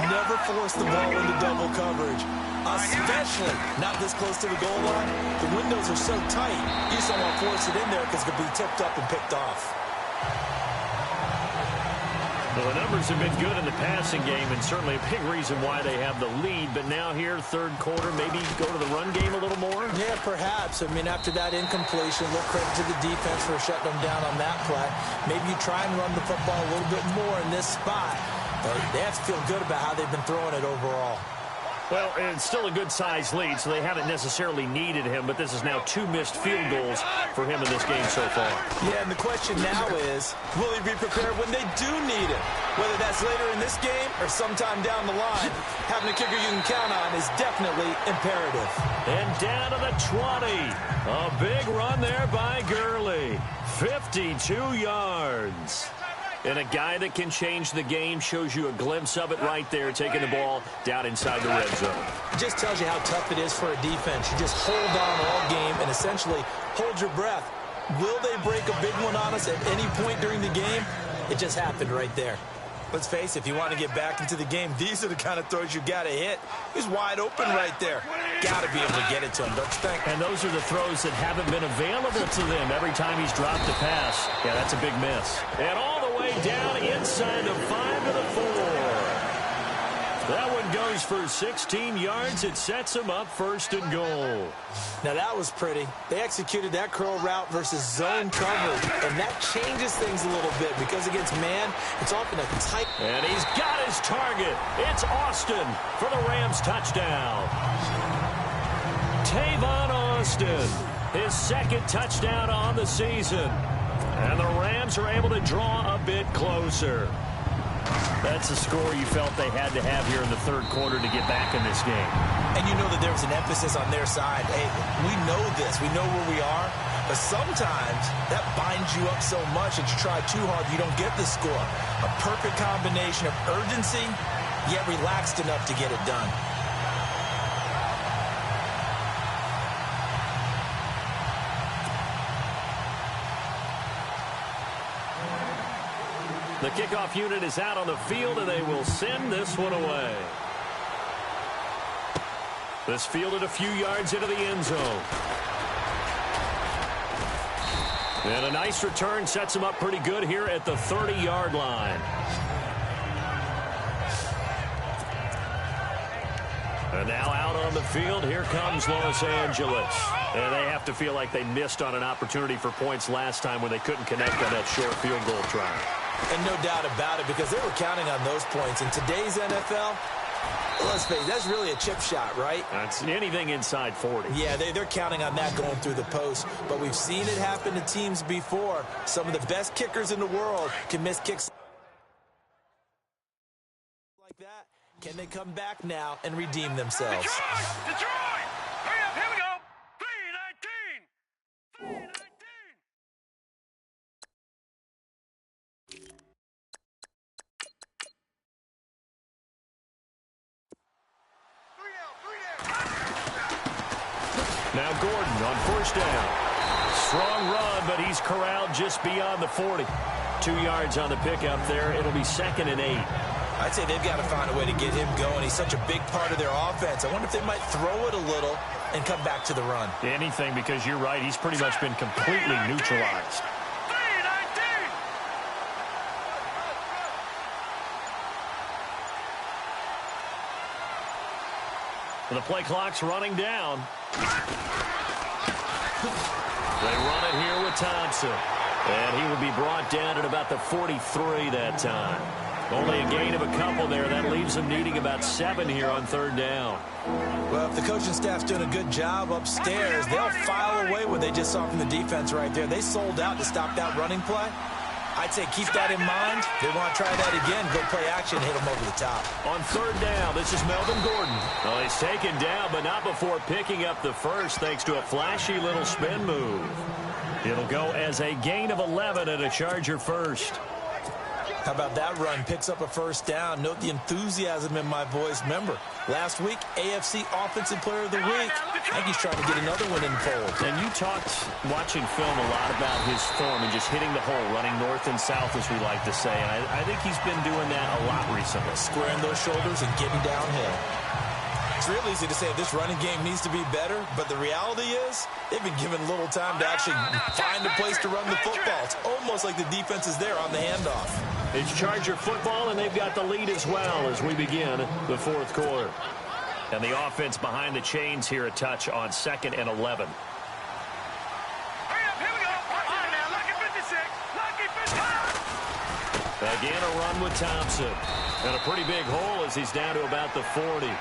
Never force the ball into double coverage, especially not this close to the goal line. The windows are so tight, you just don't want to force it in there because it could be tipped up and picked off. Well, the numbers have been good in the passing game, and certainly a big reason why they have the lead. But now here, 3rd quarter, maybe go to the run game a little more? Yeah, perhaps. I mean, after that incompletion, a little credit to the defense for shutting them down on that play. Maybe you try and run the football a little bit more in this spot. But they have to feel good about how they've been throwing it overall. Well, it's still a good-sized lead, so they haven't necessarily needed him, but this is now 2 missed field goals for him in this game so far. Yeah, and the question now is, will he be prepared when they do need him? Whether that's later in this game or sometime down the line, having a kicker you can count on is definitely imperative. And down to the 20. A big run there by Gurley. 52 yards. And a guy that can change the game, shows you a glimpse of it right there, taking the ball down inside the red zone. It just tells you how tough it is for a defense. You just hold on all game and essentially hold your breath. Will they break a big one on us at any point during the game? It just happened right there. Let's face it, if you want to get back into the game, these are the kind of throws you got to hit. He's wide open right there. Got to be able to get it to him, don't you think? And those are the throws that haven't been available to them every time he's dropped a pass. Yeah, that's a big miss. And all the way down inside the 5 to the 4. That one goes for 16 yards. It sets him up 1st and goal. Now, that was pretty. They executed that curl route versus zone coverage, and that changes things a little bit because against man, it's often a tight... And he's got his target. It's Austin for the Rams touchdown. Tavon Austin, his 2nd touchdown on the season. And the Rams are able to draw a bit closer. That's a score you felt they had to have here in the 3rd quarter to get back in this game. And you know that there was an emphasis on their side. Hey, we know this. We know where we are. But sometimes that binds you up so much that you try too hard, you don't get the score. A perfect combination of urgency, yet relaxed enough to get it done. The kickoff unit is out on the field, and they will send this one away. This fielded a few yards into the end zone. And a nice return sets him up pretty good here at the 30-yard line. And now out on the field, here comes Los Angeles. And they have to feel like they missed on an opportunity for points last time when they couldn't connect on that short field goal try. And no doubt about it, because they were counting on those points. In today's NFL, let's face it, that's really a chip shot, right? That's anything inside 40. Yeah, they're counting on that going through the post. But we've seen it happen to teams before. Some of the best kickers in the world can miss kicks like that. Can they come back now and redeem themselves? Detroit! Hurry up, here we go! 3-19! 3-19! Now Gordon on first down. Strong run, but he's corralled just beyond the 40. 2 yards on the pickup there. It'll be 2nd and 8. I'd say they've got to find a way to get him going. He's such a big part of their offense. I wonder if they might throw it a little and come back to the run. Anything, because you're right. He's pretty much been completely neutralized. 3-19! The play clock's running down. They run it here with Thompson. And he will be brought down at about the 43 that time. Only a gain of a couple there. That leaves them needing about 7 here on 3rd down. Well, if the coaching staff's doing a good job upstairs, they'll file away what they just saw from the defense right there. They sold out to stop that running play. I'd say keep that in mind. They want to try that again. Go play action, hit them over the top. On 3rd down, this is Melvin Gordon. Well, he's taken down, but not before picking up the first thanks to a flashy little spin move. It'll go as a gain of 11 and a Charger first. How about that run? Picks up a first down. Note the enthusiasm in my voice. Remember, last week, AFC Offensive Player of the Week. I think he's trying to get another one in the fold. And you talked, watching film, a lot about his form and just hitting the hole, running north and south, as we like to say. And I think he's been doing that a lot recently. Squaring those shoulders and getting downhill. It's real easy to say this running game needs to be better, but the reality is they've been given little time to actually find a place to run the football. It's almost like the defense is there on the handoff. It's Charger football, and they've got the lead as well as we begin the 4th quarter. And the offense behind the chains here, a touch on 2nd and 11. Hurry up, here we go! On now, lucky 56! Lucky 56! Again, a run with Thompson. And a pretty big hole as he's down to about the 40.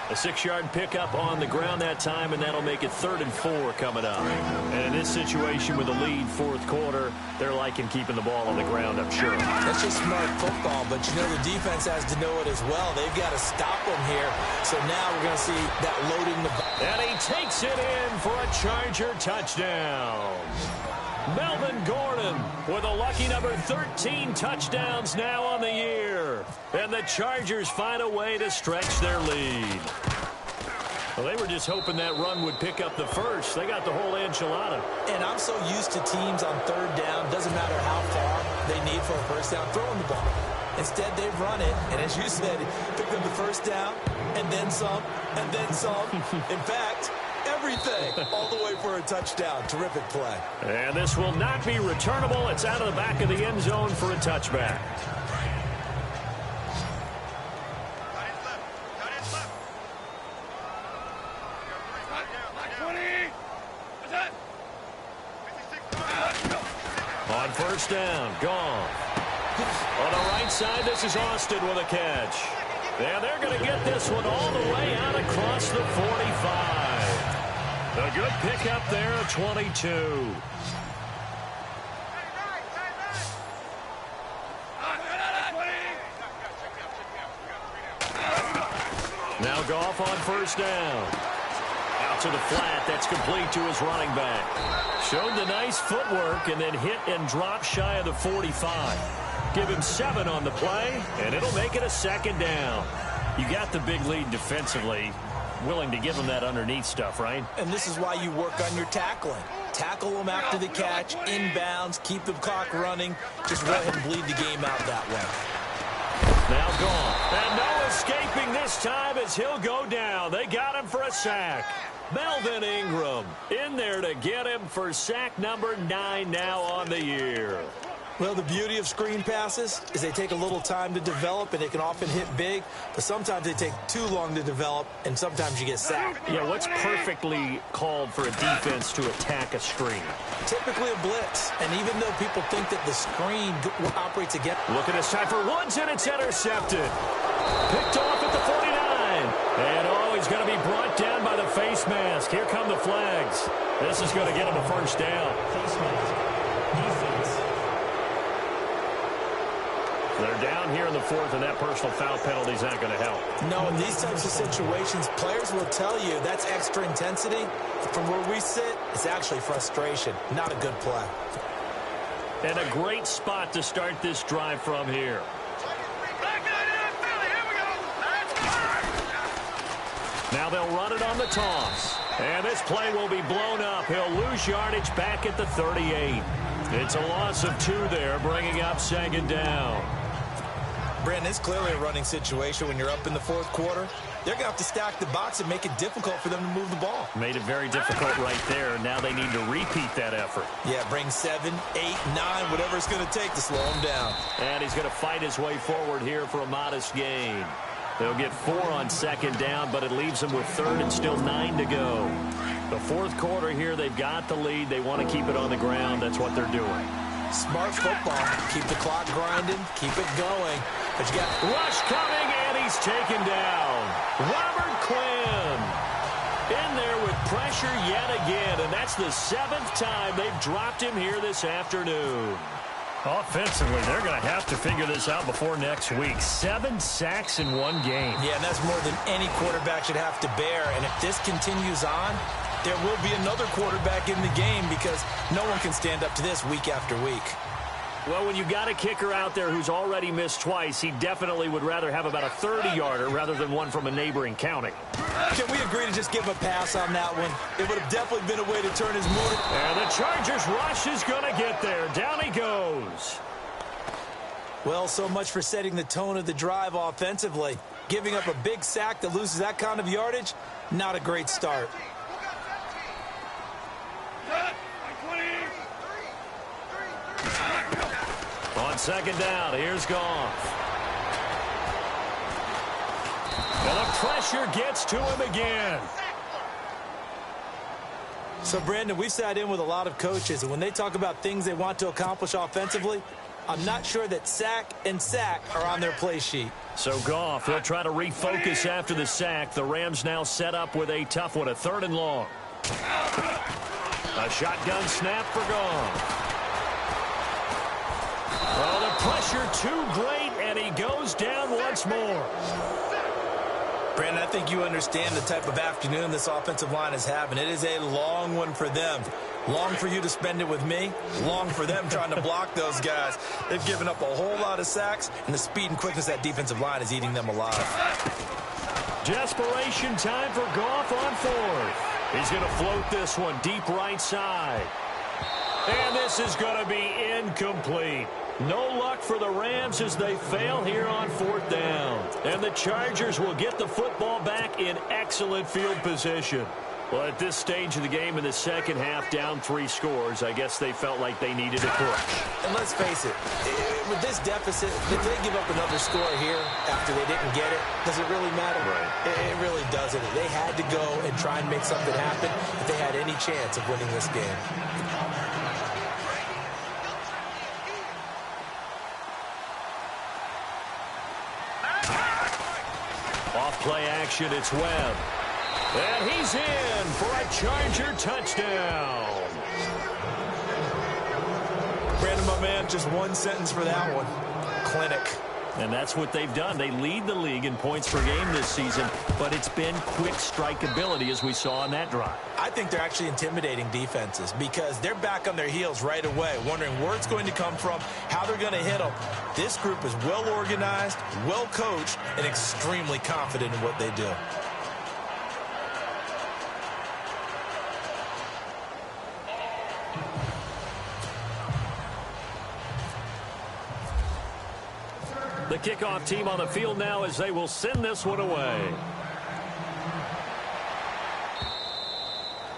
A 6-yard pickup on the ground that time, and that'll make it 3rd and 4 coming up. And in this situation with a lead 4th quarter, they're liking keeping the ball on the ground, I'm sure. That's just smart football, but you know the defense has to know it as well. They've got to stop them here. So now we're going to see that loading the ball. And he takes it in for a Charger touchdown. Melvin Gordon with a lucky number 13 touchdowns now on the year. And the Chargers find a way to stretch their lead. Well, they were just hoping that run would pick up the first. They got the whole enchilada. And I'm so used to teams on 3rd down, doesn't matter how far they need for a first down, throwing the ball. Instead, they've run it, and as you said, picked up the first down, and then some, and then some. In fact, everything, all the way for a touchdown. Terrific play. And this will not be returnable. It's out of the back of the end zone for a touchback. On first down, gone. On the right side, this is Austin with a catch. And they're going to get this one all the way out across the 45. A good pickup there, 22. Now Goff on first down. Out to the flat. That's complete to his running back. Showed the nice footwork and then hit and drop shy of the 45. Give him 7 on the play, and it'll make it a 2nd down. You got the big lead defensively. Willing to give him that underneath stuff, right? And this is why you work on your tackling. Tackle them after the catch, inbounds, keep the clock running. Just let him bleed the game out that way. Now gone. And no escaping this time as he'll go down. They got him for a sack. Melvin Ingram in there to get him for sack number 9 now on the year. Well, the beauty of screen passes is they take a little time to develop, and they can often hit big, but sometimes they take too long to develop, and sometimes you get sacked. Yeah, what's perfectly called for a defense to attack a screen? Typically a blitz, and even though people think that the screen operates against... Look at this time for Woods, and it's intercepted. Picked off at the 49. And, he's going to be brought down by the face mask. Here come the flags. This is going to get him a first down. Face mask. Defense. They're down here in the 4th, and that personal foul penalty is not going to help. No, in these types of situations, players will tell you that's extra intensity. From where we sit, it's actually frustration, not a good play. And a great spot to start this drive from here. Now they'll run it on the toss. And this play will be blown up. He'll lose yardage back at the 38. It's a loss of 2 there, bringing up 2nd down. Brandon, it's clearly a running situation when you're up in the 4th quarter. They're going to have to stack the box and make it difficult for them to move the ball. Made it very difficult right there. Now they need to repeat that effort. Yeah, bring 7, 8, 9, whatever it's going to take to slow him down. And he's going to fight his way forward here for a modest gain. They'll get 4 on 2nd down, but it leaves them with 3rd and still 9 to go. The 4th quarter here, they've got the lead. They want to keep it on the ground. That's what they're doing. Smart football. Keep the clock grinding. Keep it going. But you got rush coming, and he's taken down. Robert Quinn in there with pressure yet again, and that's the 7th time they've dropped him here this afternoon. Offensively, they're going to have to figure this out before next week. 7 sacks in one game. Yeah, and that's more than any quarterback should have to bear. And if this continues on, there will be another quarterback in the game because no one can stand up to this week after week. Well, when you've got a kicker out there who's already missed twice, he definitely would rather have about a 30-yarder rather than one from a neighboring county. Can we agree to just give him a pass on that one? It would have definitely been a way to turn his mood. And the Chargers rush is going to get there. Down he goes. Well, so much for setting the tone of the drive offensively. Giving up a big sack that loses that kind of yardage, not a great start. On 2nd down, here's Goff. And the pressure gets to him again. So, Brandon, we've sat in with a lot of coaches, and when they talk about things they want to accomplish offensively, I'm not sure that sack and sack are on their play sheet. So Goff, he'll try to refocus after the sack. The Rams now set up with a tough one, a 3rd and long. A shotgun snap for Goff. Oh, the pressure too great, and he goes down once more. Brandon, I think you understand the type of afternoon this offensive line is having. It is a long one for them. Long for you to spend it with me. Long for them trying to block those guys. They've given up a whole lot of sacks, and the speed and quickness of that defensive line is eating them alive. Desperation time for Goff on 4th. He's going to float this one deep right side. And this is going to be incomplete. No luck for the Rams as they fail here on 4th down. And the Chargers will get the football back in excellent field position. Well, at this stage of the game in the second half, down 3 scores, I guess they felt like they needed a push. And let's face it, with this deficit, if they give up another score here after they didn't get it, does it really matter? Right. It really doesn't. They had to go and try and make something happen if they had any chance of winning this game. Off play action, it's Webb. And he's in for a Charger touchdown. Brandon, my man, just one sentence for that one. Clinic. And that's what they've done. They lead the league in points per game this season, but it's been quick strike ability as we saw on that drive. I think they're actually intimidating defenses because they're back on their heels right away, wondering where it's going to come from, how they're going to hit them. This group is well organized, well coached, and extremely confident in what they do. The kickoff team on the field now as they will send this one away.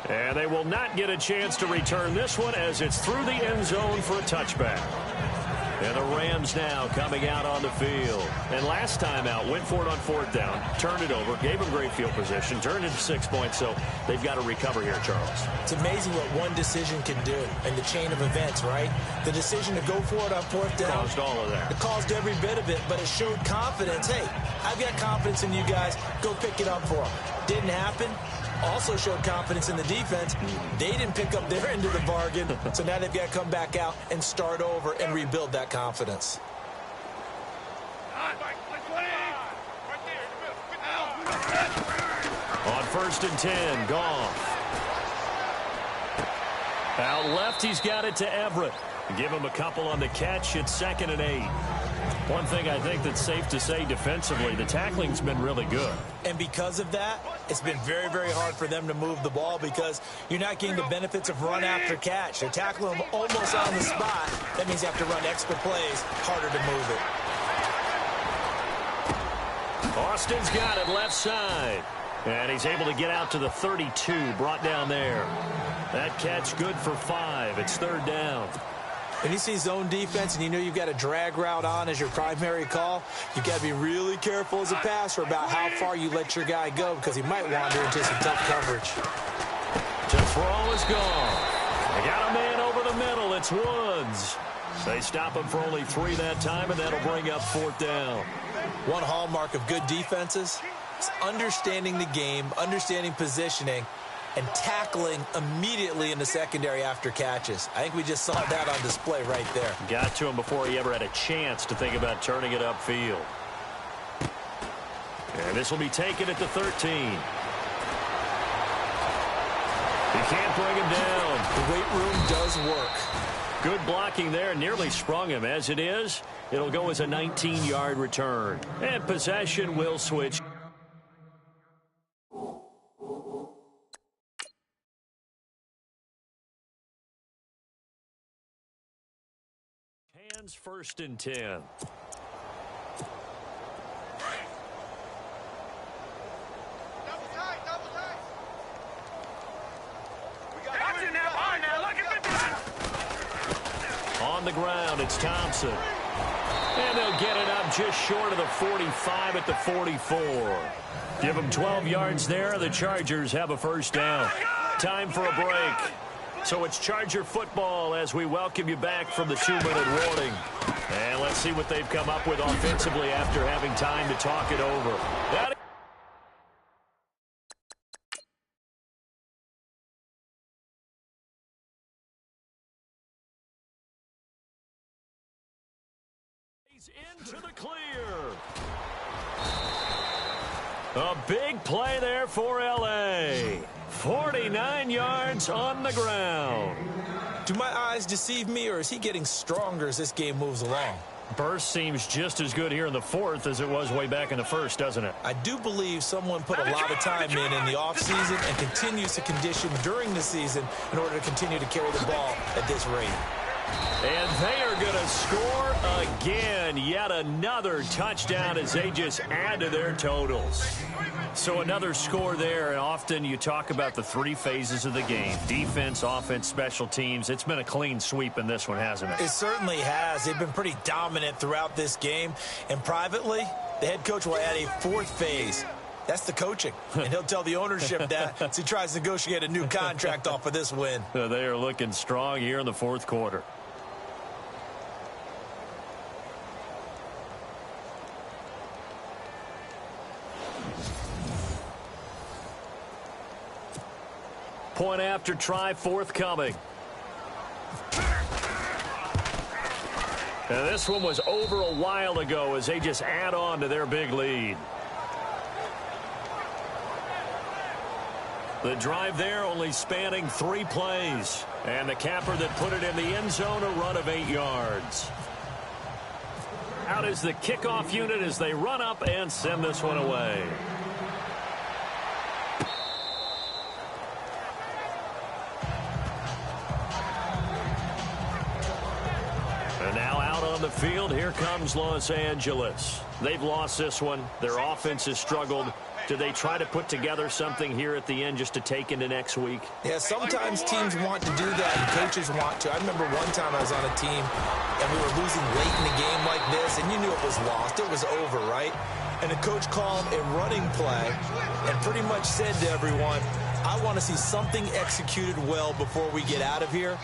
And they will not get a chance to return this one as it's through the end zone for a touchback. And the Rams now coming out on the field. And last time out, went for it on fourth down, turned it over, gave them great field position, turned it to 6 points, so they've got to recover here, Charles. It's amazing what one decision can do in the chain of events, right? The decision to go for it on fourth down. Caused all of that. It caused every bit of it, but it showed confidence. Hey, I've got confidence in you guys. Go pick it up for them. Didn't happen. Also showed confidence in the defense. They didn't pick up their end of the bargain, so now they've got to come back out and start over and rebuild that confidence. On 1st and 10, Goff. Out left, he's got it to Everett. Give him a couple on the catch. It's 2nd and 8. One thing I think that's safe to say defensively, the tackling's been really good. And because of that, it's been very, very hard for them to move the ball because you're not getting the benefits of run after catch. They're tackling them almost on the spot. That means you have to run extra plays, harder to move it. Austin's got it left side. And he's able to get out to the 32, brought down there. That catch good for 5. It's 3rd down. When you see zone defense and you know you've got a drag route on as your primary call, you've got to be really careful as a passer about how far you let your guy go because he might wander into some tough coverage. To throw is gone. They got a man over the middle. It's Woods. They stop him for only 3 that time, and that'll bring up 4th down. One hallmark of good defenses is understanding the game, understanding positioning, and tackling immediately in the secondary after catches. I think we just saw that on display right there. Got to him before he ever had a chance to think about turning it upfield. And this will be taken at the 13. He can't bring him down. The weight room does work. Good blocking there. Nearly sprung him. As it is, it'll go as a 19-yard return. And possession will switch. Hands 1st and 10. On the ground, it's Thompson. And they'll get it up just short of the 45 at the 44. Give them 12 yards there. The Chargers have a 1st down. Time for a break. So it's Charger football as we welcome you back from the 2-minute warning. And let's see what they've come up with offensively after having time to talk it over. He's into the clear. A big play there for L.A. 49 yards on the ground. Do my eyes deceive me, or is he getting stronger as this game moves along? Burst seems just as good here in the 4th as it was way back in the 1st, doesn't it? I do believe someone put a lot of time in the offseason and continues to condition during the season in order to continue to carry the ball at this rate. And they are going to score again. Yet another touchdown as they just add to their totals. So another score there, and often you talk about the 3 phases of the game. Defense, offense, special teams. It's been a clean sweep in this one, hasn't it? It certainly has. They've been pretty dominant throughout this game. And privately, the head coach will add a 4th phase. That's the coaching. And he'll tell the ownership that as he tries to negotiate a new contract off of this win. They are looking strong here in the 4th quarter. Point after try forthcoming. And this one was over a while ago as they just add on to their big lead. The drive there only spanning 3 plays. And the capper that put it in the end zone, a run of 8 yards. Out is the kickoff unit as they run up and send this one away. And now out on the field, here comes Los Angeles. They've lost this one. Their offense has struggled. Do they try to put together something here at the end just to take into next week? Yeah, sometimes teams want to do that and coaches want to. I remember one time I was on a team and we were losing late in the game like this, and you knew it was lost. It was over, right? And the coach called a running play and pretty much said to everyone, I want to see something executed well before we get out of here.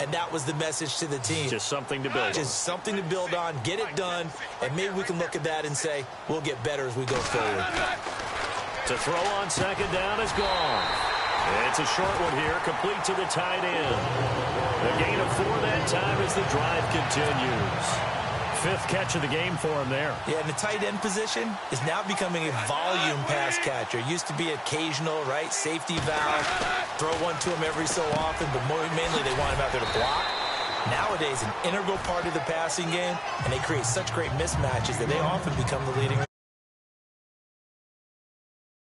And that was the message to the team. Just something to build on. Just something to build on, get it done, and maybe we can look at that and say, we'll get better as we go forward. To throw on second down is gone. It's a short one here, complete to the tight end. The gain of 4 that time as the drive continues. 5th catch of the game for him there. Yeah, and the tight end position is now becoming a volume pass catcher. It used to be occasional, right? Safety valve, throw one to him every so often, but mainly they want him out there to block. Nowadays, an integral part of the passing game, and they create such great mismatches that they often become the leading